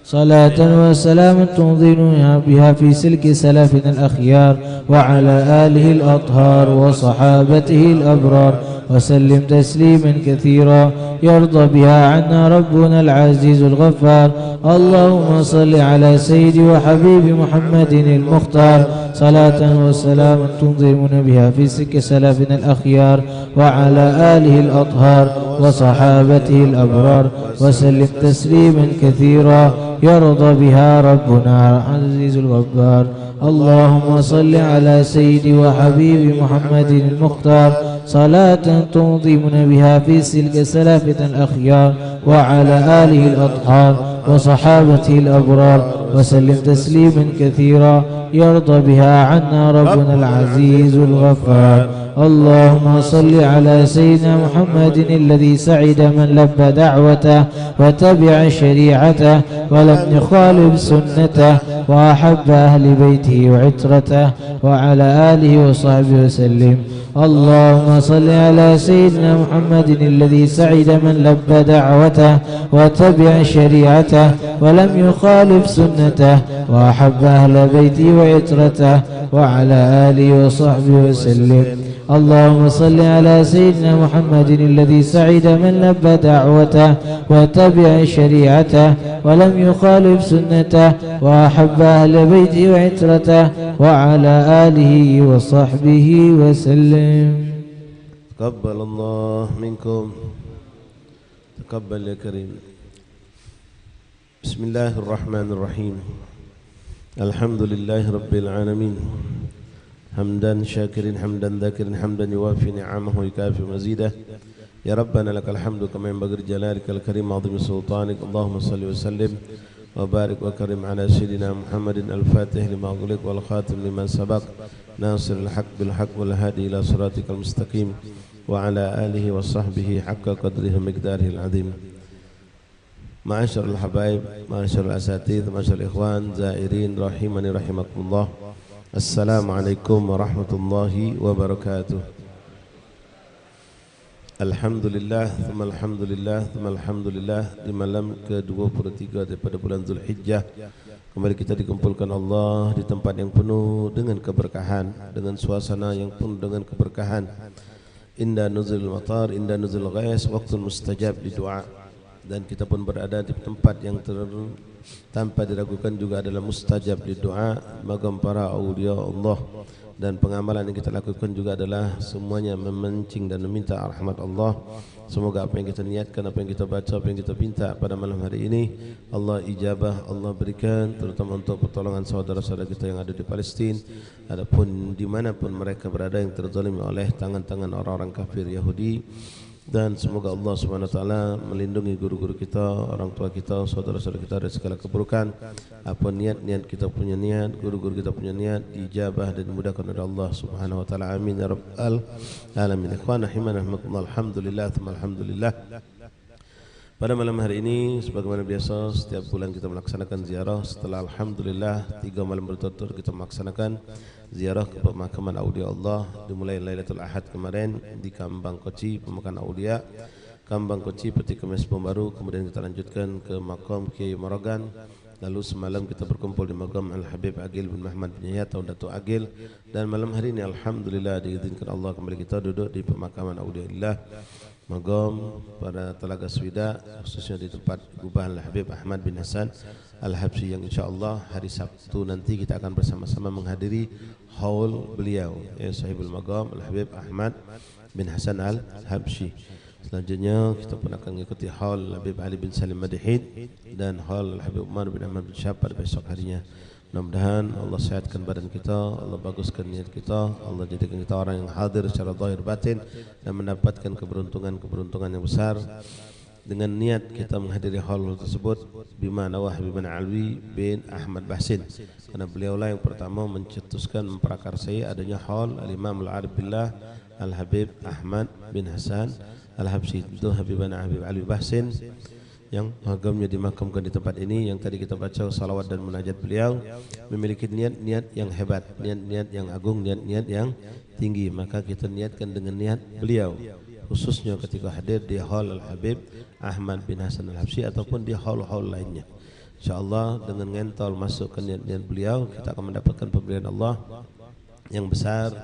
صلاة وسلام تنظرنا بها في سلك سلفنا الأخيار وعلى آله الأطهار وصحابته الأبرار وسلم تسليما كثيرا يرضى بها عنا ربنا العزيز الغفار. اللهم صل على سيدي وحبيبي محمد المختار صلاة وسلاما تنظمنا بها في سلك سلفنا الأخيار وعلى آله الأطهار وصحابته الأبرار وسلم تسليما كثيرا يرضى بها ربنا العزيز الغفار. اللهم صل على سيدي وحبيبي محمد المختار صلاة تنظمنا بها في سلك سلفنا الأخيار وعلى آله الأطهار وصحابته الأبرار وسلم تسليما كثيرا يرضى بها عنا ربنا العزيز الغفار. اللهم صل على سيدنا محمد الذي سعد من لبى دعوته وتبع شريعته ولم يخالف سنته وأحب أهل بيته وعترته وعلى آله وصحبه وسلم. اللهم صل على سيدنا محمد الذي سعد من لبى دعوته وتبع شريعته ولم يخالف سنته وأحب أهل بيته وعترته وعلى آله وصحبه وسلم. اللهم صل على سيدنا محمد الذي سعد من لبى دعوته وتبع شريعته ولم يخالف سنته وأحب أهل بيته وعترته وعلى آله وصحبه وسلم. تقبل الله منكم. تقبل يا كريم. بسم الله الرحمن الرحيم. الحمد لله رب العالمين حمدا شاكرين حمدا ذاكرين حمدا يوافي نعمه ويكافي مزيده. يا ربنا لك الحمد كما ينبغي لجلالك الكريم عظيم سلطانك. اللهم صل وسلم وبارك وكرم على سيدنا محمد الفاتح لما أغلق والخاتم لمن سبق ناصر الحق بالحق والهادي إلى صراطك المستقيم وعلى آله وصحبه حق قدره ومقداره العظيم. معاشر الحبايب معاشر الأساتذة معاشر الإخوان زائرين رحمني رحمكم الله. Assalamualaikum warahmatullahi wabarakatuh. Alhamdulillah, alhamdulillah di malam ke-23 daripada bulan Zulhijjah kembali kita dikumpulkan Allah di tempat yang penuh dengan keberkahan, dengan suasana yang penuh dengan keberkahan. Inda nuzul matar, inda nuzul ghais, waktu mustajab di doa. Dan kita pun berada di tempat yang tanpa diragukan juga adalah mustajab di doa, magam para awliya Allah. Dan pengamalan yang kita lakukan juga adalah semuanya memancing dan meminta rahmat Allah. Semoga apa yang kita niatkan, apa yang kita baca, apa yang kita minta pada malam hari ini Allah ijabah, Allah berikan, terutama untuk pertolongan saudara-saudara kita yang ada di Palestin, adapun dimanapun mereka berada yang terzalimi oleh tangan-tangan orang-orang kafir Yahudi. Dan semoga Allah Subhanahu wa taala melindungi guru-guru kita, orang tua kita, saudara-saudara kita dari segala keburukan. Apa niat-niat kita punya niat, guru-guru kita punya niat dijabah dan dimudahkan oleh Allah Subhanahu wa taala. Amin ya rabbal alamin. Ikhwan rahimakumullah, alhamdulillah tsumma alhamdulillah. Pada malam hari ini sebagaimana biasa setiap bulan kita melaksanakan ziarah. Setelah alhamdulillah 3 malam berturut-turut kita melaksanakan ziarah ke pemakaman Aulia Allah, dimulai Lailatul Ahad kemarin di Kambang Koci, pemakaman Aulia Kambang Koci, Peti Kemis Pembaru. Kemudian kita lanjutkan ke makam Kiai Morogan Lalu semalam kita berkumpul di Magam Al-Habib Agil bin Muhammad bin Yahya atau Datuk Agil, dan malam hari ini alhamdulillah diizinkan Allah kembali kita duduk di pemakaman Auliyaillah Magam pada Telaga Swida, khususnya di tempat Gubah Al-Habib Ahmad bin Hasan Al-Habsyi, yang insyaallah hari Sabtu nanti kita akan bersama-sama menghadiri haul beliau, Sahibul Magam Al-Habib Ahmad bin Hasan Al-Habsyi. Selanjutnya kita pun akan mengikuti haul Habib Ali bin Salim Madihid dan haul Habib Umar bin Ahmad bin Syahab pada besok harinya. Mudah-mudahan Allah sehatkan badan kita, Allah baguskan niat kita, Allah jadikan kita orang yang hadir secara zahir batin dan mendapatkan keberuntungan yang besar dengan niat kita menghadiri haul tersebut. Bima nawah Habib Alwi bin Ahmad Bahsin, karena beliaulah yang pertama mencetuskan, memprakarsai adanya haul Al-Imam Al-Arif Billah Al-Habib Ahmad bin Hasan Al-Habsyi. Itu Habibana Habib Ali Bahsin yang magamnya dimakamkan di tempat ini, yang tadi kita baca salawat dan munajat beliau, memiliki niat-niat yang hebat, niat-niat yang agung, niat-niat yang tinggi. Maka kita niatkan dengan niat beliau, khususnya ketika hadir di haul Al-Habib Ahmad bin Hasan Al-Habsyi ataupun di haul-haul lainnya. InsyaAllah dengan ngentol masuk ke niat-niat beliau, kita akan mendapatkan pemberian Allah yang besar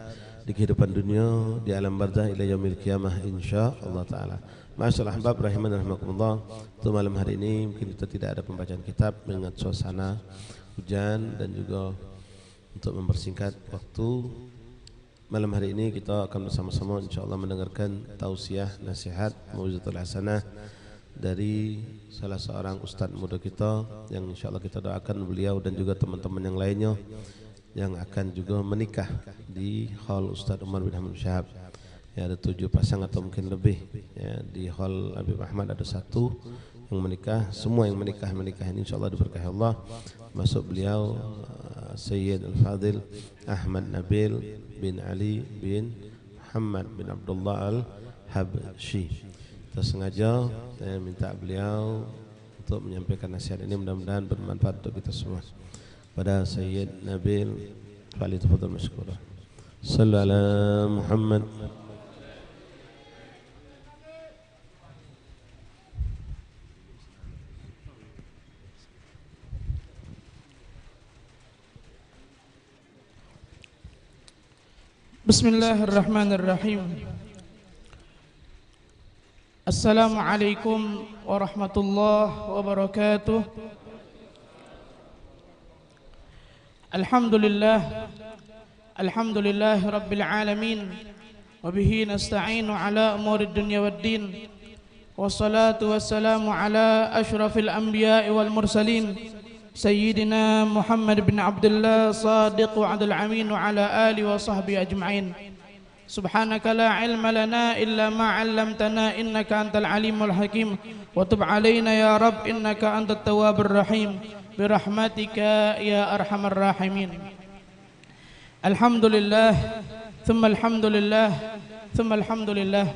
di kehidupan dunia, di alam barzah ila yaumil qiyamah insyaallah taala. Masyaallah ahbab rahiman rahimakumullah. Untuk malam hari ini mungkin kita tidak ada pembacaan kitab mengingat suasana hujan, dan juga untuk mempersingkat waktu, malam hari ini kita akan bersama-sama insyaallah mendengarkan tausiah nasihat mau'izatul hasanah dari salah seorang ustaz muda kita yang insyaallah kita doakan beliau dan juga teman-teman yang lainnya yang akan juga menikah di haul Ustaz Umar bin Ahmad Syahab. Ya, ada 7 pasang atau mungkin lebih. Ya, di haul Habib Ahmad ada 1 yang menikah. Semua yang menikah ini insyaallah diberkahi Allah. Masuk beliau Sayyid Al-Fadil Ahmad Nabil bin Ali bin Muhammad bin Abdullah Al-Habsyi. Kita sengaja minta beliau untuk menyampaikan nasihat ini, mudah-mudahan bermanfaat untuk kita semua. Pada Sayyid Nabil, Fali tafadhal mashkura. Sallu ala Muhammad. Bismillahirrahmanirrahim. Assalamualaikum warahmatullahi wabarakatuh. Alhamdulillah rabbil alamin, wa bihi nasta'inu ala umuri dunya waddin, wassalatu wassalamu ala ashrafil anbiya'i wal mursalin, sayyidina Muhammad bin Abdullah sadiq wa'adul amin, wa ala alihi wa sahbihi ajma'in. Subhanaka la ilma lana illa ma 'allamtana innaka antal alimul hakim, wa tub alaina ya Rabb innaka antat tawwabur rahim. Birahmatika ya arhamar rahimin. Alhamdulillah, thumma alhamdulillah, thumma alhamdulillah.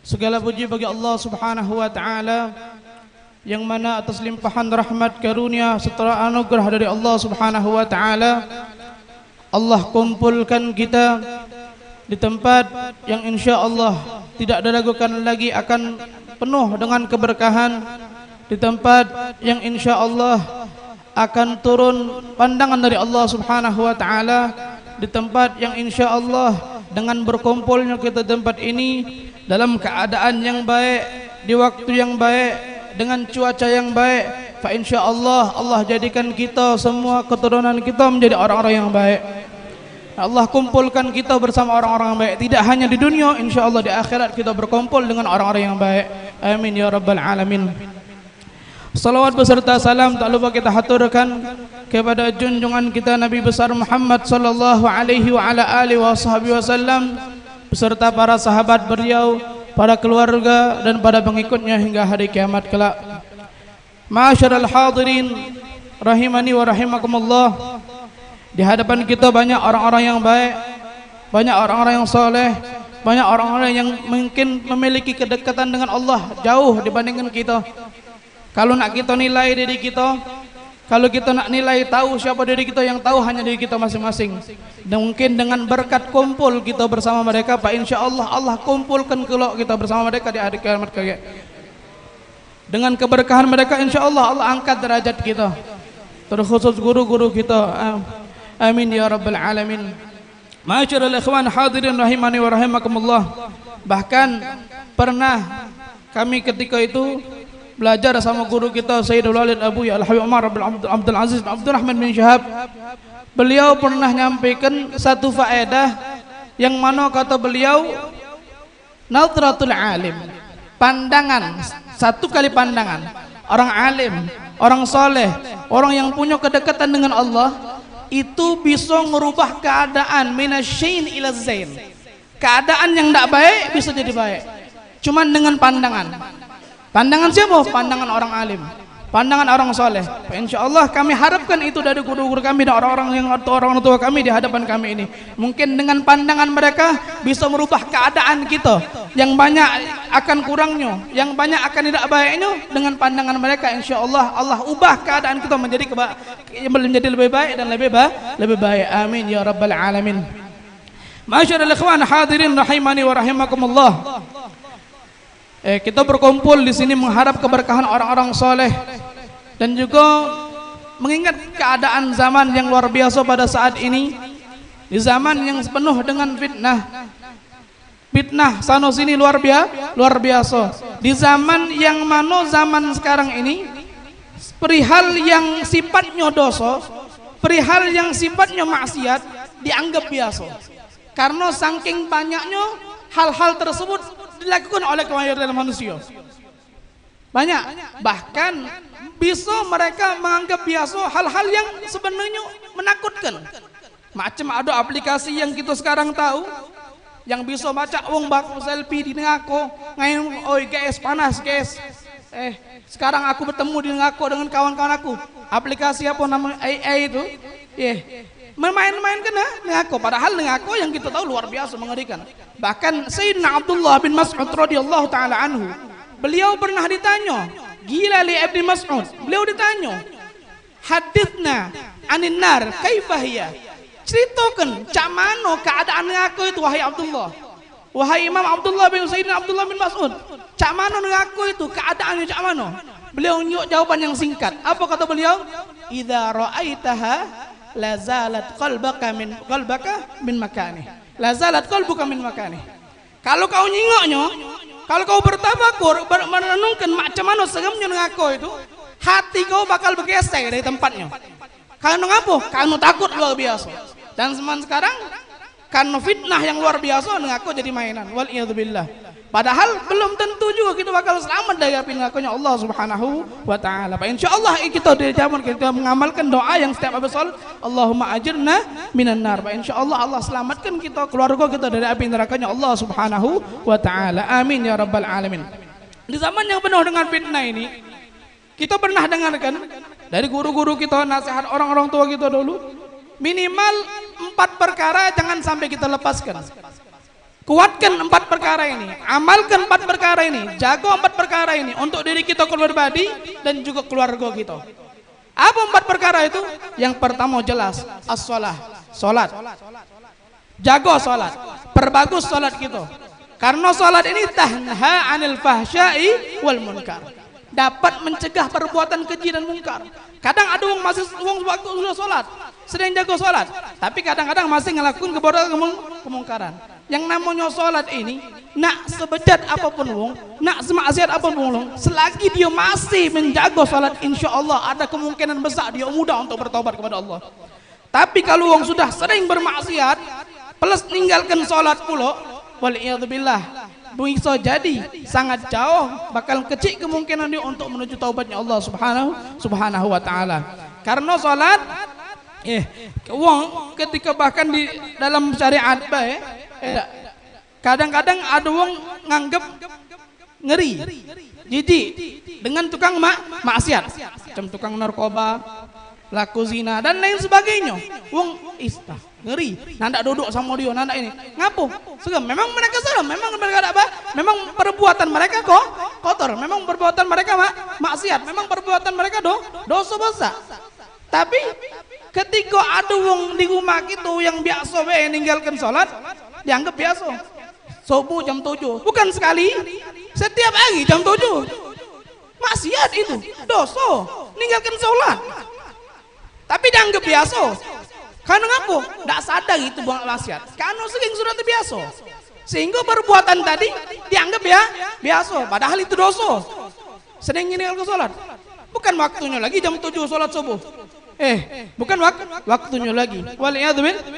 Segala puji bagi Allah Subhanahu wa taala yang mana atas limpahan rahmat karunia serta anugerah dari Allah Subhanahu wa taala, Allah kumpulkan kita di tempat yang insyaallah tidak diragukan lagi akan penuh dengan keberkahan, di tempat yang insyaallah akan turun pandangan dari Allah Subhanahu wa taala, di tempat yang insyaallah dengan berkumpulnya kita tempat ini dalam keadaan yang baik, di waktu yang baik, dengan cuaca yang baik, fa insyaallah Allah jadikan kita semua keturunan kita menjadi orang-orang yang baik. Allah kumpulkan kita bersama orang-orang yang baik, tidak hanya di dunia, insyaallah di akhirat kita berkumpul dengan orang-orang yang baik. Amin ya rabbal alamin. Salawat beserta salam tak lupa kita haturkan kepada junjungan kita Nabi besar Muhammad sallallahu alaihi wa ala alihi wasallam beserta para sahabat beliau, para keluarga dan para pengikutnya hingga hari kiamat kelak. Ma'asyiral hadirin rahimani wa rahimakumullah. Di hadapan kita banyak orang-orang yang baik, banyak orang-orang yang soleh, banyak orang-orang yang mungkin memiliki kedekatan dengan Allah jauh dibandingkan kita. Kalau nak kita nilai diri kita, kalau kita nak nilai tahu siapa diri kita, yang tahu hanya diri kita masing-masing. Dan mungkin dengan berkat kumpul kita bersama mereka, Pak, insya Allah Allah kumpulkan kelak kita bersama mereka di hari kiamat kelak. Dengan keberkahan mereka insya Allah Allah angkat derajat kita. terkhusus guru-guru kita. Amin ya rabbal alamin. Ma'asyiral ikhwan hadirin rahimani wa rahimakumullah. Bahkan pernah kami ketika itu belajar sama guru kita Sayyidul Walid Abu Ya Al-Habib Umar bin Abdul Aziz bin Abdurrahman bin Syihab. Beliau pernah nyampaikan satu faedah yang mana kata beliau, nadratul alim, pandangan, satu kali pandangan orang alim, orang soleh, orang yang punya kedekatan dengan Allah, itu bisa merubah keadaan minasyin ila zain. Keadaan yang tidak baik bisa jadi baik cuman dengan pandangan. Pandangan siapa? Pandangan orang alim, pandangan orang soleh. Insyaallah kami harapkan itu dari guru-guru kami dan orang-orang yang orang tua kami di hadapan kami ini. Mungkin dengan pandangan mereka bisa merubah keadaan kita yang banyak akan kurangnya, yang banyak akan tidak baiknya. Dengan pandangan mereka insyaallah Allah ubah keadaan kita menjadi lebih baik dan lebih baik. Amin ya rabbal alamin. Ma'asyiral ikhwan hadirin rahimani wa rahimakumullah. Kita berkumpul di sini mengharap keberkahan orang-orang soleh dan juga mengingat keadaan zaman yang luar biasa pada saat ini, di zaman yang penuh dengan fitnah sana sini luar biasa. Di zaman yang mana zaman sekarang ini, perihal yang sifatnya dosa, perihal yang sifatnya maksiat dianggap biasa, karena saking banyaknya hal-hal tersebut dilakukan oleh kebanyakan manusia. Banyak, bahkan bisa mereka menganggap biasa hal-hal yang sebenarnya menakutkan. Macam ada aplikasi yang kita sekarang tahu yang bisa baca wong baku selfie di ngako ngayon, oi guys panas guys. Sekarang aku bertemu di ngako dengan kawan-kawan aku. Aplikasi apa nama AI itu? Main-main kena ngako, padahal ngako yang kita tahu luar biasa mengerikan. Bahkan Sayyidina Abdullah bin Mas'ud radhiyallahu taala anhu, beliau pernah ditanya, gila li Ibnu Mas'ud, beliau ditanya, hadithna anin nar kaifa hiya, ceritakan cak mano keadaan ngako itu wahai Abdullah, wahai Imam Abdullah bin Sayyidina Abdullah bin Mas'ud, cak mano ngako itu keadaannya cak mano. Beliau nyuk jawaban yang singkat. Apa kata beliau? Idza ra'aitaha la zalat qalbaka min makani. La zalat qalbuka min makani. Kalau kau nyingoknya, kalau kau bertafakur, merenungkan macam mana segamnya ngaku itu, hati kau bakal bergeser dari tempatnya. Karena ngapa? Karena takut luar biasa. Dan zaman sekarang karena fitnah yang luar biasa ngaku jadi mainan. Wal iyadzubillah. Padahal belum tentu juga kita bakal selamat dari api neraka-Nya Allah Subhanahu wa taala. Insyaallah kita di zaman kita mengamalkan doa yang setiap habis salat, Allahumma ajirna minan nar. Insyaallah Allah selamatkan kita, keluarga kita dari api neraka-Nya Allah Subhanahu wa taala. Amin ya rabbal alamin. Di zaman yang penuh dengan fitnah ini, kita pernah dengarkan dari guru-guru kita, nasihat orang-orang tua kita dulu, minimal 4 perkara jangan sampai kita lepaskan. Kuatkan 4 perkara ini, amalkan 4 perkara ini, jaga 4 perkara ini untuk diri kita pribadi dan juga keluarga kita. Apa 4 perkara itu? Yang pertama jelas, as-shalah, salat. Jaga salat, perbagus salat kita. Karena salat ini tanha 'anil fahsya'i wal munkar. Dapat mencegah perbuatan keji dan munkar. Kadang ada wong masih waktu sudah salat, sedang jaga salat, tapi kadang-kadang masih ngelakuin kemungkaran. Yang namanya salat ini, nak sebejat apapun wong, nak semaksiat apapun wong, selagi dia masih menjaga salat, insyaallah ada kemungkinan besar dia mudah untuk bertobat kepada Allah. Tapi kalau wong sudah sering bermaksiat, plus meninggalkan salat pula, waliyadzubillah, bisa jadi sangat jauh, bakal kecil kemungkinan dia untuk menuju taubatnya Allah Subhanahu wa taala. Karena salat wong ketika bahkan di dalam syariat kadang-kadang ada wong nganggep ngeri, jijik dengan tukang maksiat, macam tukang narkoba, laku zina dan lain sebagainya. Wong ngeri, nanda duduk sama dia, nanda ini. Ngapu? Segam. Memang mereka salah, memang mereka ada apa? Memang perbuatan mereka kok kotor, memang perbuatan mereka maksiat, memang perbuatan mereka dosa besar. Tapi ketika ada wong di rumah gitu yang biasa ninggalkan sholat, dianggap biasa. Subuh jam 7, bukan sekali, setiap hari jam 7. Maksiat itu, dosa, ninggalkan sholat. Tapi dianggap biasa. Karena ngapo? Ndak sadar itu buang maksiat. Karena sering sudah terbiasa. Sehingga perbuatan tadi dianggap ya biasa. Padahal itu dosa. Sering ini kalau sholat. Bukan waktunya lagi jam 7 sholat subuh. Bukan waktunya lagi.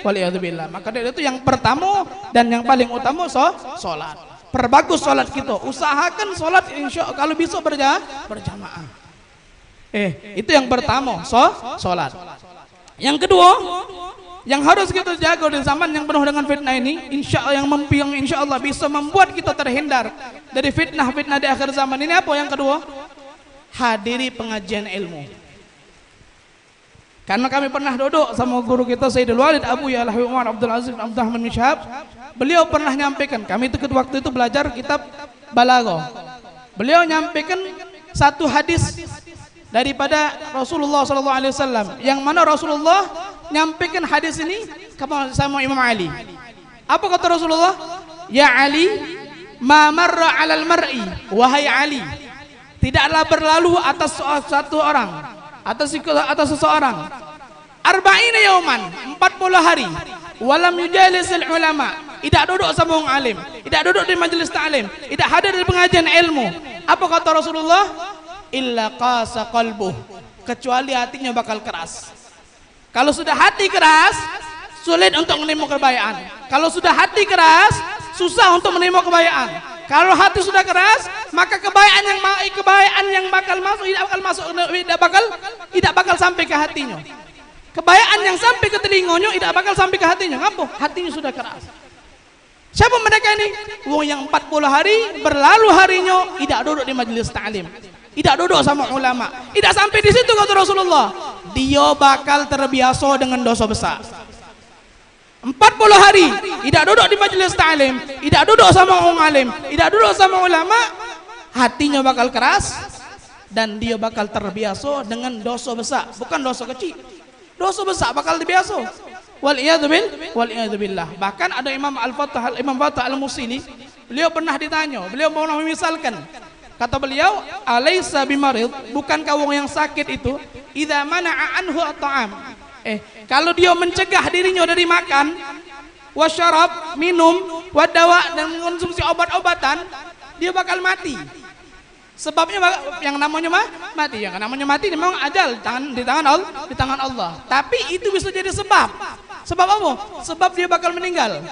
Waliyadzubillah. Maka dari itu yang pertama dan yang paling utama sholat. Perbagus sholat kita. Usahakan sholat insya Allah kalau bisa berjamaah. Itu yang pertama, sholat. Yang kedua, yang harus kita jaga di zaman yang penuh dengan fitnah ini, insya Allah bisa membuat kita terhindar dari fitnah-fitnah di akhir zaman ini. Apa yang kedua? Hadiri pengajian ilmu. Karena kami pernah duduk sama guru kita Sayyidul Walid Abu Ya'la Umar Abdul Aziz Abdurrahman bin Syihab. Beliau pernah nyampaikan, kami itu waktu itu belajar kitab Balaghah. Beliau nyampaikan satu hadis daripada Rasulullah SAW, yang mana Rasulullah nyampaikan hadis ini sama Imam Ali. Apa kata Rasulullah? Ya Ali, ma marra 'alal mar'i, wahai Ali, tidaklah berlalu atas satu orang, atas seseorang, arba'ina yauman, 40 hari, walam yujalisil ulama, tidak duduk sama orang alim, tidak duduk di majelis ta'lim, tidak hadir di pengajian ilmu. Apa kata Rasulullah? Illa qasa qalbuh, kecuali hatinya bakal keras. Kalau sudah hati keras, sulit untuk menerima kebaikan. Kalau sudah hati keras, susah untuk menerima kebaikan. Kalau hati sudah keras, maka kebaikan yang bakal masuk tidak bakal sampai ke hatinya. Kebaikan yang sampai ke telinganya tidak bakal sampai ke hatinya. Ngapa? Hatinya sudah keras. Siapa mereka ini? Wong yang 40 hari berlalu harinya tidak duduk di majelis ta'lim, tidak duduk sama ulama. Tidak sampai di situ kata Rasulullah, dia bakal terbiasa dengan dosa besar. 40 hari tidak duduk di majelis ta'lim, tidak duduk sama orang alim, tidak duduk sama ulama, hatinya bakal keras dan dia bakal terbiasa dengan dosa besar, bukan dosa kecil. Dosa besar bakal terbiasa. Waliyadzubillah. Bahkan ada Imam Fatah Al-Musili, beliau pernah ditanya, beliau mau memisalkan. Kata beliau, alaisa bimarid, bukankah wong yang sakit itu idza mana'a anhu at-ta'am, kalau dia mencegah dirinya dari makan, wasyarab, minum, wadawa, dan mengonsumsi obat-obatan, dia bakal mati. Sebabnya yang namanya mati, yang namanya mati memang ajal di tangan Allah. Tapi itu bisa jadi sebab. Sebab apa? Sebab dia bakal meninggal.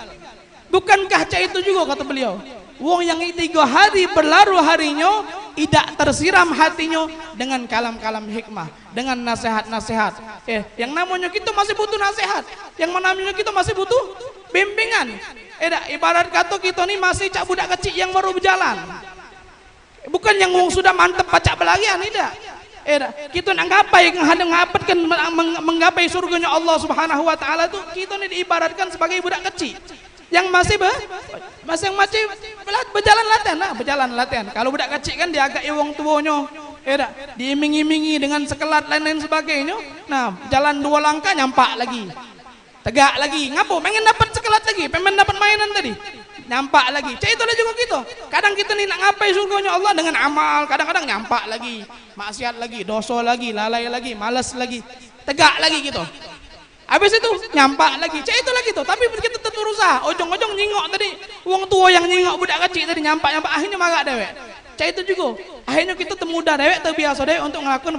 Bukankah itu juga kata beliau? Wong yang 3 hari berlalu harinya tidak tersiram hatinya dengan kalam-kalam hikmah, dengan nasihat-nasihat. Yang namanya kita masih butuh nasihat, yang namanya kita masih butuh bimbingan. Ibarat kata kita ni masih cak budak kecil yang baru berjalan. Bukan yang sudah mantap pacak belagian, tidak. Kita nak gapai ngapatkan menggapai surganya Allah Subhanahu wa taala itu, kita ni diibaratkan sebagai budak kecil yang masih berjalan latihan. Kalau budak kecil kan dia agak wong tuanya, diiming-imingi dengan sekelat lain sebagainya. Nah, jalan 2 langkah nyampak lagi, tegak lagi. Ngapo? Pengen dapat sekelat lagi, pengen dapat mainan tadi, nyampak lagi. Itulah juga kita. Kadang kita ni nak ngapai surganya Allah dengan amal, kadang-kadang nyampak lagi, maksiat lagi, dosa lagi, lalai lagi, malas lagi, tegak lagi gitu. Habis itu nyampak lagi, itulah gitu. Tapi kita tetap berusaha. Ojong-ojong nyingok tadi, wong tua yang nyingok budak kecil tadi nyampak, akhirnya marah dewek. Itu juga. Akhirnya kita temudah dewek, terbiasa dewek untuk melakukan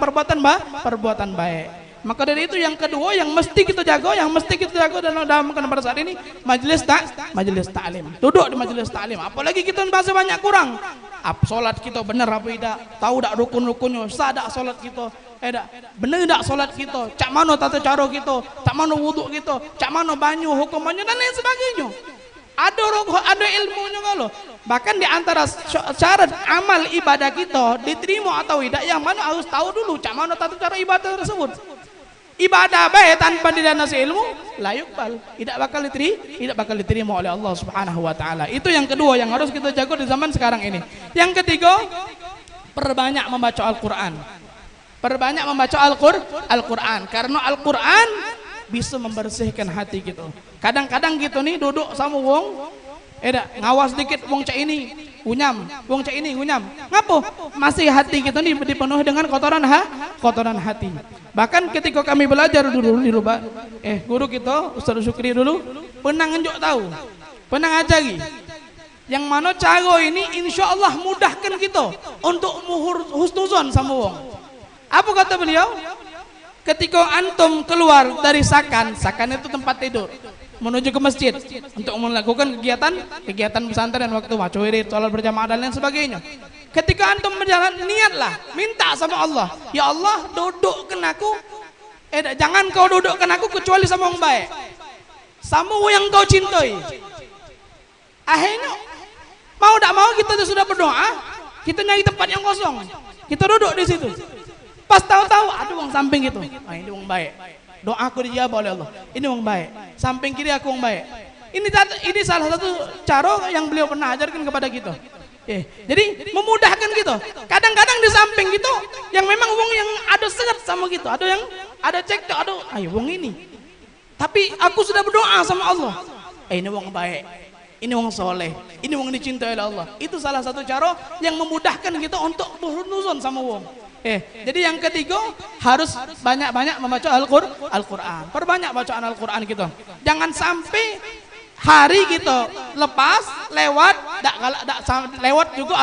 perbuatan baik. Maka dari itu yang kedua yang mesti kita jaga, dalam pada saat ini majelis ta'lim. Duduk di majelis ta'lim. Apalagi kita masih banyak kurang. Solat kita benar apa tidak? Tahu tak rukun-rukunnya? Sah tak solat kita? Benar tak solat kita? Cak mana tata cara kita? Cak mana wuduk kita? Cak mana banyu hukumannya dan lain sebagainya. Ada ilmunya kalau. Bahkan di antara syarat amal ibadah kita diterima atau tidak, yang mana harus tahu dulu cak mana tata cara ibadah tersebut. Ibadah baik tanpa dilandasi ilmu la yuqbal, tidak bakal diterima oleh Allah Subhanahu wa taala. Itu yang kedua yang harus kita jaga di zaman sekarang ini. Yang ketiga, perbanyak membaca Al-Qur'an. Perbanyak membaca Al-Qur'an karena Al-Qur'an bisa membersihkan hati kita. Kadang-kadang gitu nih duduk sama wong, ngawas dikit wong cak ini unyam, wong cek ini unyam. Ngapo? Masih hati kita nih dipenuhi dengan kotoran hati. Bahkan ketika kami belajar dulu di rumah, guru kita Ustaz Syukri dulu pernah ngenjuk tahu, pernah ngajari. Yang mana cara ini insya Allah mudahkan kita untuk husnuzon sama wong. Apa kata beliau? Ketika antum keluar dari sakan itu tempat tidur, menuju ke masjid untuk melakukan kegiatan pesantren waktu maco wirid, sholat berjamaah dan lain sebagainya. Ketika antum berjalan, niatlah minta sama Allah, ya Allah dudukkan aku, jangan kau dudukkan aku kecuali sama orang baik, sama yang kau cintai. Akhirnya mau tak mau kita sudah berdoa, kita nyari tempat yang kosong, kita duduk di situ. Pas tahu-tahu ada orang samping itu, ini orang baik. Doaku dijawab oleh Allah. Ini orang baik. Samping kiri aku orang baik. Ini salah satu cara yang beliau pernah ajarkan kepada kita. Jadi memudahkan gitu. Kadang-kadang di samping gitu, yang memang wong yang ada seret sama gitu, ada yang ada cekcok, ayo wong ini. Tapi aku sudah berdoa sama Allah. Ini wong baik. Ini wong soleh. Ini wong dicintai oleh Allah. Itu salah satu cara yang memudahkan kita untuk berhusnuzon sama wong. Jadi yang ketiga harus banyak-banyak membaca Al-Quran. Perbanyak bacaan Al-Quran kita. Jangan sampai hari kita lepas lewat juga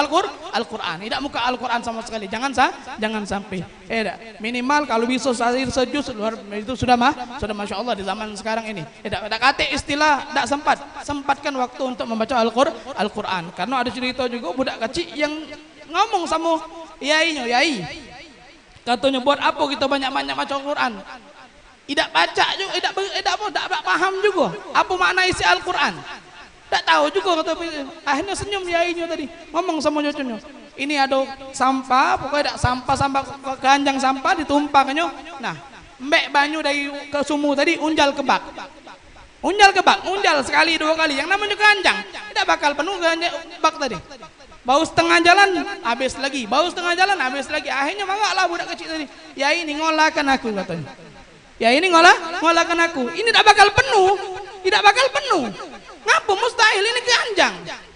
Al-Quran. Tidak muka Al-Quran sama sekali. Jangan sampai. Minimal kalau bisa sejus itu sudah masya Allah di zaman sekarang ini. Tidak kata istilah tidak sempatkan waktu untuk membaca Al-Quran. Karena ada cerita juga budak kecil yang ngomong sama yai, katanya buat apa kita banyak-banyak baca Al-Quran? Tidak baca juga, tidak paham juga apa makna isi Al-Quran. Tidak tahu juga kata. Akhirnya senyum yainya tadi, ngomong sama cucunya. Ini ada sampah, pokoknya sampah keranjang sampah ditumpahnya. Nah, mbek banyu dari ke sumur tadi unjal ke bak. Unjal sekali dua kali. Yang namanya keranjang tidak bakal penuh bak tadi. Bau setengah jalan habis lagi, akhirnya marahlah budak kecil tadi. Ya ini ngolahkan aku katanya. Ngolahkan aku. Ini tidak bakal penuh. Ngapa mustahil ini keranjang.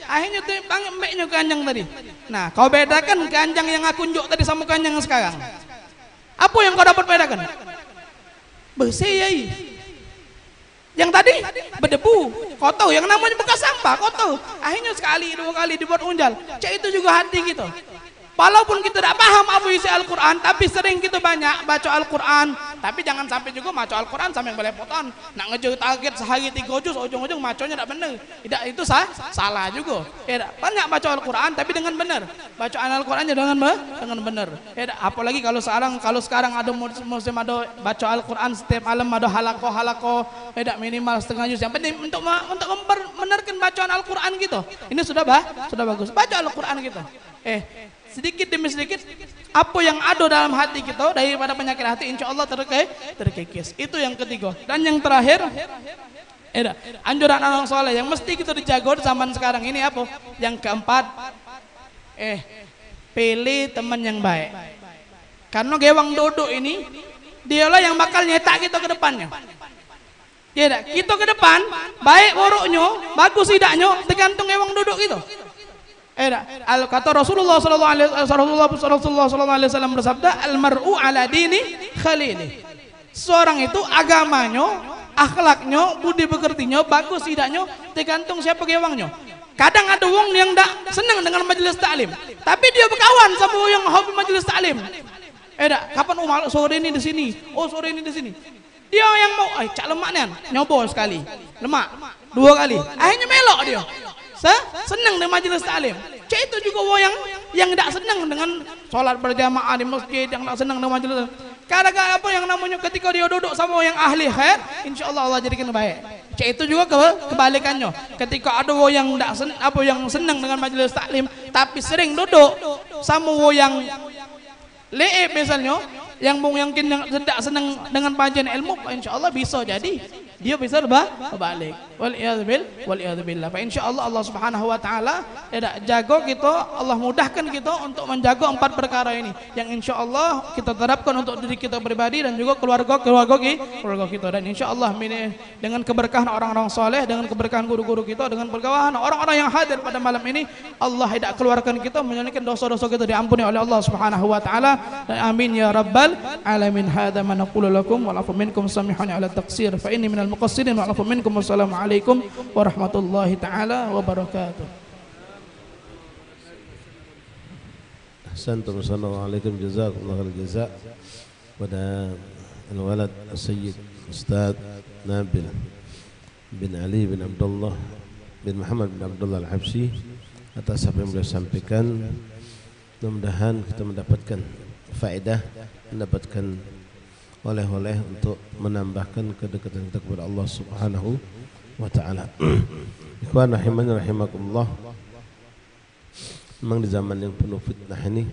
Akhirnya tuh mbeknya keranjang tadi. Nah, kau bedakan keranjang yang aku unjuk tadi sama keranjang yang sekarang. Apa yang kau dapat bedakan? Bersih yai. Yang tadi berdebu, kotor, yang namanya bekas sampah, kotor. Akhirnya sekali, dua kali dibuat unjal. Itu juga hati gitu. Walaupun kita tidak paham apa isi Al-Quran, tapi sering kita banyak baca Al-Quran. Tapi jangan sampai juga baca Al-Quran sampai belepotan. Nak ngejar target sehari 3 juz, ujung-ujung maconya tidak benar. Tidak, itu salah juga. Banyak baca Al-Quran tapi dengan benar. Bacaan Al-Qurannya dengan benar. Apalagi kalau sekarang ada musim ada baca Al-Quran setiap malam ada halaqah. Minimal setengah juz. Yang penting untuk membenarkan bacaan Al-Quran gitu. Ini sudah bagus. Baca Al-Quran gitu. Sedikit demi sedikit apa yang ada dalam hati kita daripada penyakit hati insya Allah terkikis. Itu yang ketiga. Dan yang terakhir anjuran orang soleh yang mesti kita dijaga di zaman sekarang ini apa? Yang keempat pilih teman yang baik. Karena gewang duduk ini dialah yang bakal nyetak kita ke depannya. Kita ke depan baik buruknya, bagus tidaknya tergantung gewang duduk itu. Kata Rasulullah sallallahu alaihi wasallam bersabda, al-mar'u ala dini khalili. Seorang itu agamanya, akhlaknya, budi pekertinya bagus tidaknya tergantung siapa gewangnya. Kadang ada wong yang tak senang dengan majelis taklim, tapi dia berkawan sama yang hobi majelis taklim. Kapan sore ini di sini, sore ini di sini. Dia yang mau, cak lemak nih, nyoba sekali, lemak 2 kali, akhirnya melok dia. Senang dengan majelis taklim. Itu juga yang tidak senang dengan sholat berjamaah di masjid, yang tidak senang dengan majelis. Kadang-kadang apa yang namanya ketika dia duduk sama yang ahli khair, insya Allah jadikan baik. Itu juga kebalikannya. Ketika ada yang senang dengan majelis taklim, tapi sering duduk sama yang leeb misalnya, yang mungkin tidak senang dengan pengajian ilmu, insya Allah bisa jadi dia bisa berbalik. Waliyadzubillah. Fa insyaallah Allah Subhanahu wa taala jago kita, Allah mudahkan kita untuk menjaga 4 perkara ini yang insyaallah kita terapkan untuk diri kita pribadi dan juga keluarga kita, dan insyaallah dengan keberkahan orang-orang saleh, dengan keberkahan guru-guru kita, dengan keberkahan orang-orang yang hadir pada malam ini, Allah tidak keluarkan kita menyelesaikan dosa-dosa kita diampuni oleh Allah Subhanahu wa taala. Amin ya rabbal alamin. Hadza ma naqulu lakum wa lafu minkum samihun ala taqsir fa inni minal muqassirin wa lafu minkum. Wassalamualaikum warahmatullahi taala wabarakatuh. Ahsantum, assalamualaikum, jazakumullah khair jazak pada al-walad Sayyid Ustaz Nabil bin Ali bin Abdullah bin Muhammad bin Abdullah Al-Habsyi atas apa yang beliau sampaikan. Mudah-mudahan kita mendapatkan faedah, mendapatkan oleh-oleh untuk menambahkan kedekatan kita kepada Allah Subhanahu wa taala. Ikhwan rahimani rahimakumullah. Memang di zaman yang penuh fitnah ini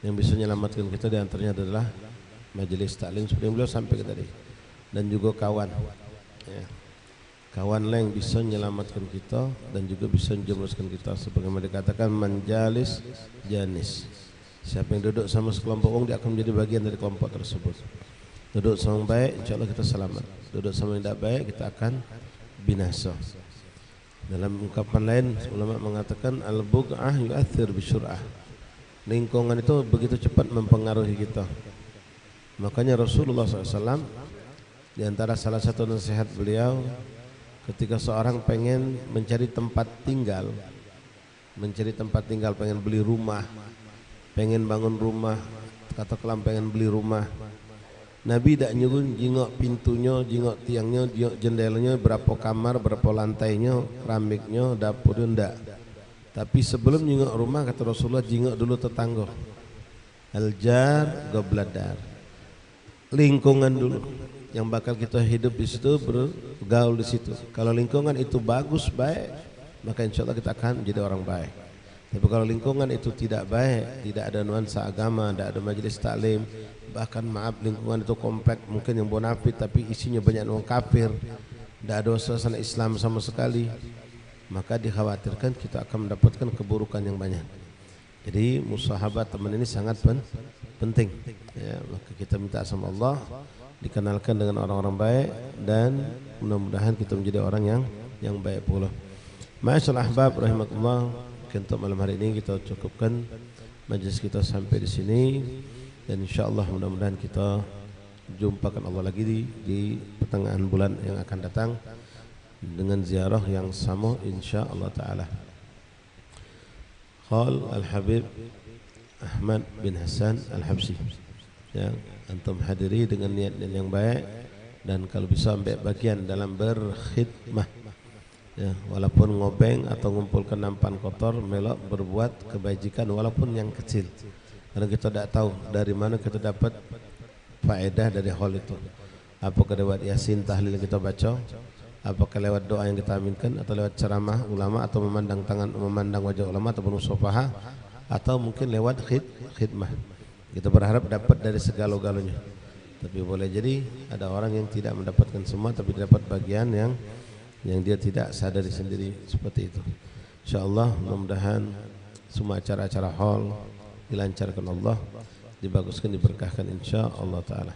yang bisa menyelamatkan kita di antaranya adalah majelis taklim seperti yang beliau sampaikan tadi, dan juga kawan. Kawan lah yang bisa menyelamatkan kita dan juga bisa menjerumuskan kita, sebagaimana dikatakan manjalis janis. Siapa yang duduk sama sekelompok orang, dia akan menjadi bagian dari kelompok tersebut. Duduk sama yang baik, insya Allah kita selamat. Duduk sama yang tidak baik, kita akan binasa. Dalam ungkapan lain, ulama mengatakan al-buq'ah yu'athir bisyur'ah. Lingkungan itu begitu cepat mempengaruhi kita. Makanya Rasulullah SAW, di antara salah satu nasihat beliau, ketika seorang pengen mencari tempat tinggal, pengen beli rumah, pengen bangun rumah, katakanlah pengen beli rumah, Nabi tidak nyuruh jingok pintunya, jingok tiangnya, jingok jendelanya, berapa kamar, berapa lantainya, keramiknya, dapurnya, enggak. Tapi sebelum jingok rumah, kata Rasulullah, jingok dulu tetangga. Al-jar gobladar, lingkungan dulu yang bakal kita hidup di situ, bergaul di situ. Kalau lingkungan itu bagus, baik, maka insya Allah kita akan menjadi orang baik. Tapi kalau lingkungan itu tidak baik, tidak ada nuansa agama, tidak ada majelis taklim, bahkan maaf lingkungan itu komplek mungkin yang bonafit tapi isinya banyak orang kafir, tidak ada suasana Islam sama sekali, maka dikhawatirkan kita akan mendapatkan keburukan yang banyak. Jadi musahabat teman ini sangat penting ya, maka kita minta sama Allah dikenalkan dengan orang-orang baik dan mudah-mudahan kita menjadi orang yang baik pula. Masyaallah ahbab rahimakumullah. Untuk malam hari ini kita cukupkan majlis kita sampai di sini, dan insyaallah mudah-mudahan kita jumpakan Allah lagi di pertengahan bulan yang akan datang dengan ziarah yang sama insyaallah taala. Qal Al-Habib Ahmad bin Hasan Al-Habsyi, yang antum hadiri dengan niat yang baik dan kalau bisa ambil bagian dalam berkhidmah. Ya, walaupun ngobeng atau ngumpulkan nampan kotor, melok berbuat kebajikan walaupun yang kecil. Karena kita tidak tahu dari mana kita dapat faedah dari hal itu. Apakah lewat yasin tahlil yang kita baca, apakah lewat doa yang kita aminkan, atau lewat ceramah ulama, atau memandang wajah ulama ataupun musafaha, atau mungkin lewat khidmah. Kita berharap dapat dari segala-galanya. Tapi boleh jadi ada orang yang tidak mendapatkan semua, tapi dapat bagian yang dia tidak sadari sendiri seperti itu. InsyaAllah mudah-mudahan semua acara-acara hall dilancarkan Allah, dibaguskan, diberkahkan insyaAllah ta'ala.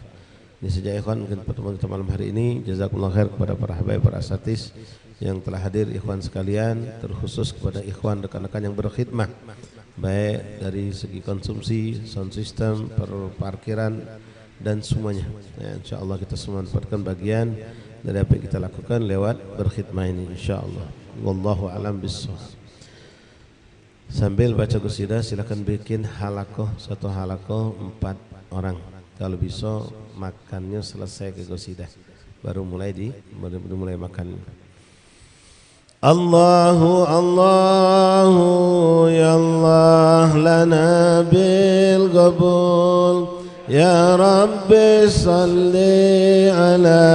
Ini saja ikhwan pertemuan kita malam hari ini. Jazakumullah khair kepada para habaib, para asatis yang telah hadir, ikhwan sekalian, terkhusus kepada ikhwan rekan-rekan yang berkhidmah baik dari segi konsumsi, sound system, parkiran dan semuanya ya, insyaAllah kita semua mendapatkan bagian dari apa yang kita lakukan lewat berkhidmah ini insyaallah. Wallahu a'lam bissawab. Sambil baca qasidah silakan bikin halakoh, satu halakoh 4 orang. Kalau bisa makannya selesai ke qasidah baru mulai makan. Allahu Allahu ya Allah lana bil qabul. Ya Rabbi salli ala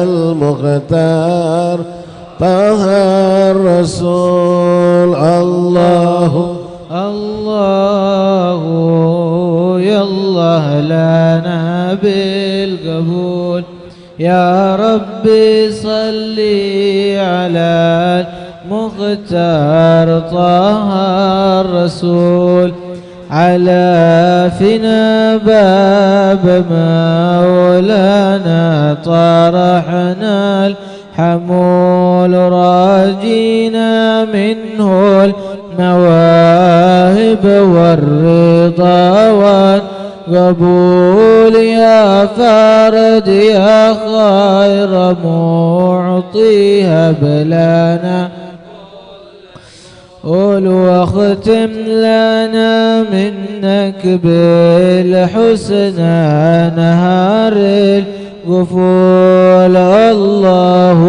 al-Mukhtar Taha Rasul. Allahu Allahu ya Allah lana bil qabul. Ya Rabbi salli المختار طه الرسول على فينا باب مولانا طرحنا الحمول راجينا منه المواهب والرضا والقبول يا فرد يا خير معطي هب لنا قل واختم لنا منك بالحسنى نهار القفول الله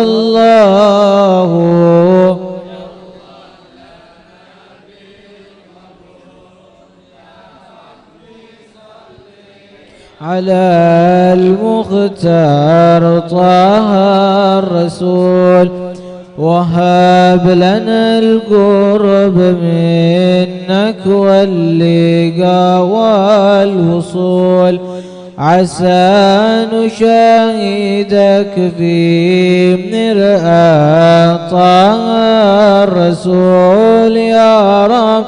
الله على المختار طه الرسول وهب لنا القرب منك واللقاء والوصول عسى نشاهدك في مرآة طه الرسول يا رب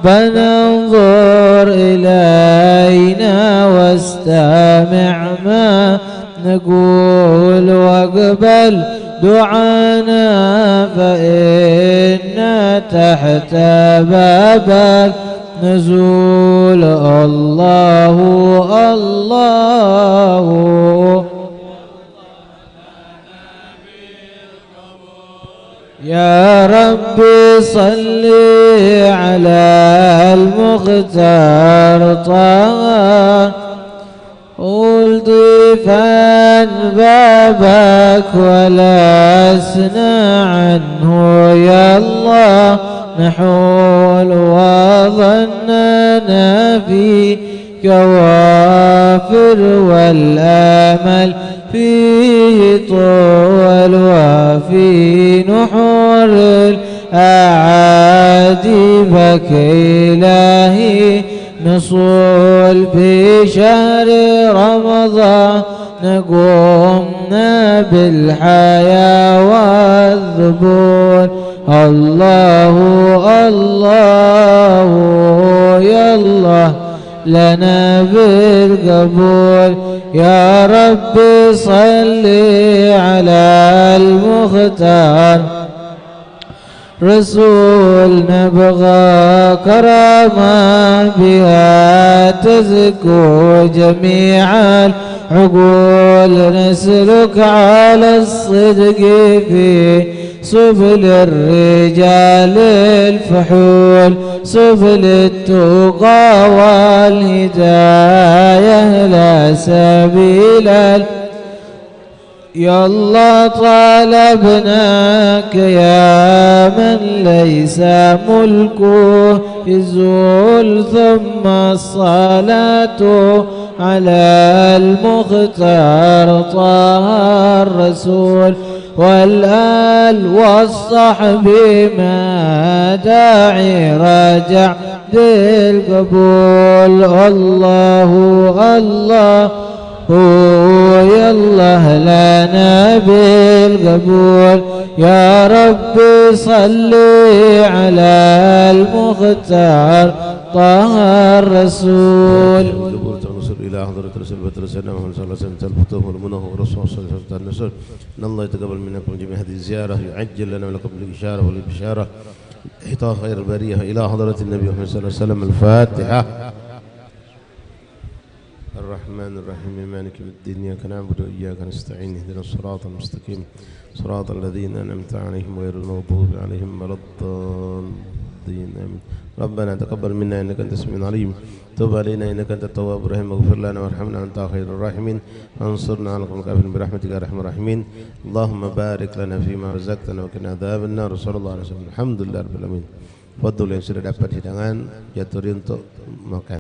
انظر إلينا واستمع ما نقول واقبل دعانا فإنا تحت بابك نزول الله الله يا ربي صل على المختار طه قل ضيفا بابك ولا أسنى عنه يا الله نحول وظننا في كوافر والآمل فيه طول وفي نحور الأعادي بك إلهي نصول في شهر رمضان نقومنا بالحياة والذبول الله الله يا الله لنا بالقبول يا رب صل على المختار رسول نبغى كرامة بها تزكو جميع العقول نسلك على الصدق في سبل الرجال الفحول سبل التقى والهداية لا سبيل يا الله طالبناك يا من ليس ملكه يزول ثم الصلاة على المختار طه الرسول والآل والصحب ما داعي رجع بالقبول الله الله يا الله لنا بالقبول يا رب صل على المختار طه الرسول إلى حضرة رسول سيدنا محمد صلى الله عليه وسلم الفتوح والمنه ورسول صلى الله عليه وسلم إن الله يتقبل منكم جميع هذه الزيارة يعجل لنا ولكم بالإشارة والبشارة حطاء خير البرية إلى حضرة النبي محمد صلى الله عليه وسلم الفاتحة الرحمن الرحيم مالك يوم الدين إياك نعبد وإياك نستعين اهدنا الصراط المستقيم صراط الذين أنعمت عليهم غير المغضوب عليهم ولا الضالين آمين ربنا تقبل منا إنك أنت السميع العليم تب علينا إنك أنت التواب الرحيم اغفر لنا وارحمنا أنت خير الراحمين انصرنا على القوم الكافرين برحمتك يا أرحم الراحمين اللهم بارك لنا فيما رزقتنا وقنا عذاب النار صلى الله عليه وسلم الحمد لله رب العالمين. Fadul yang sudah dapat hidangan jatuh untuk makan.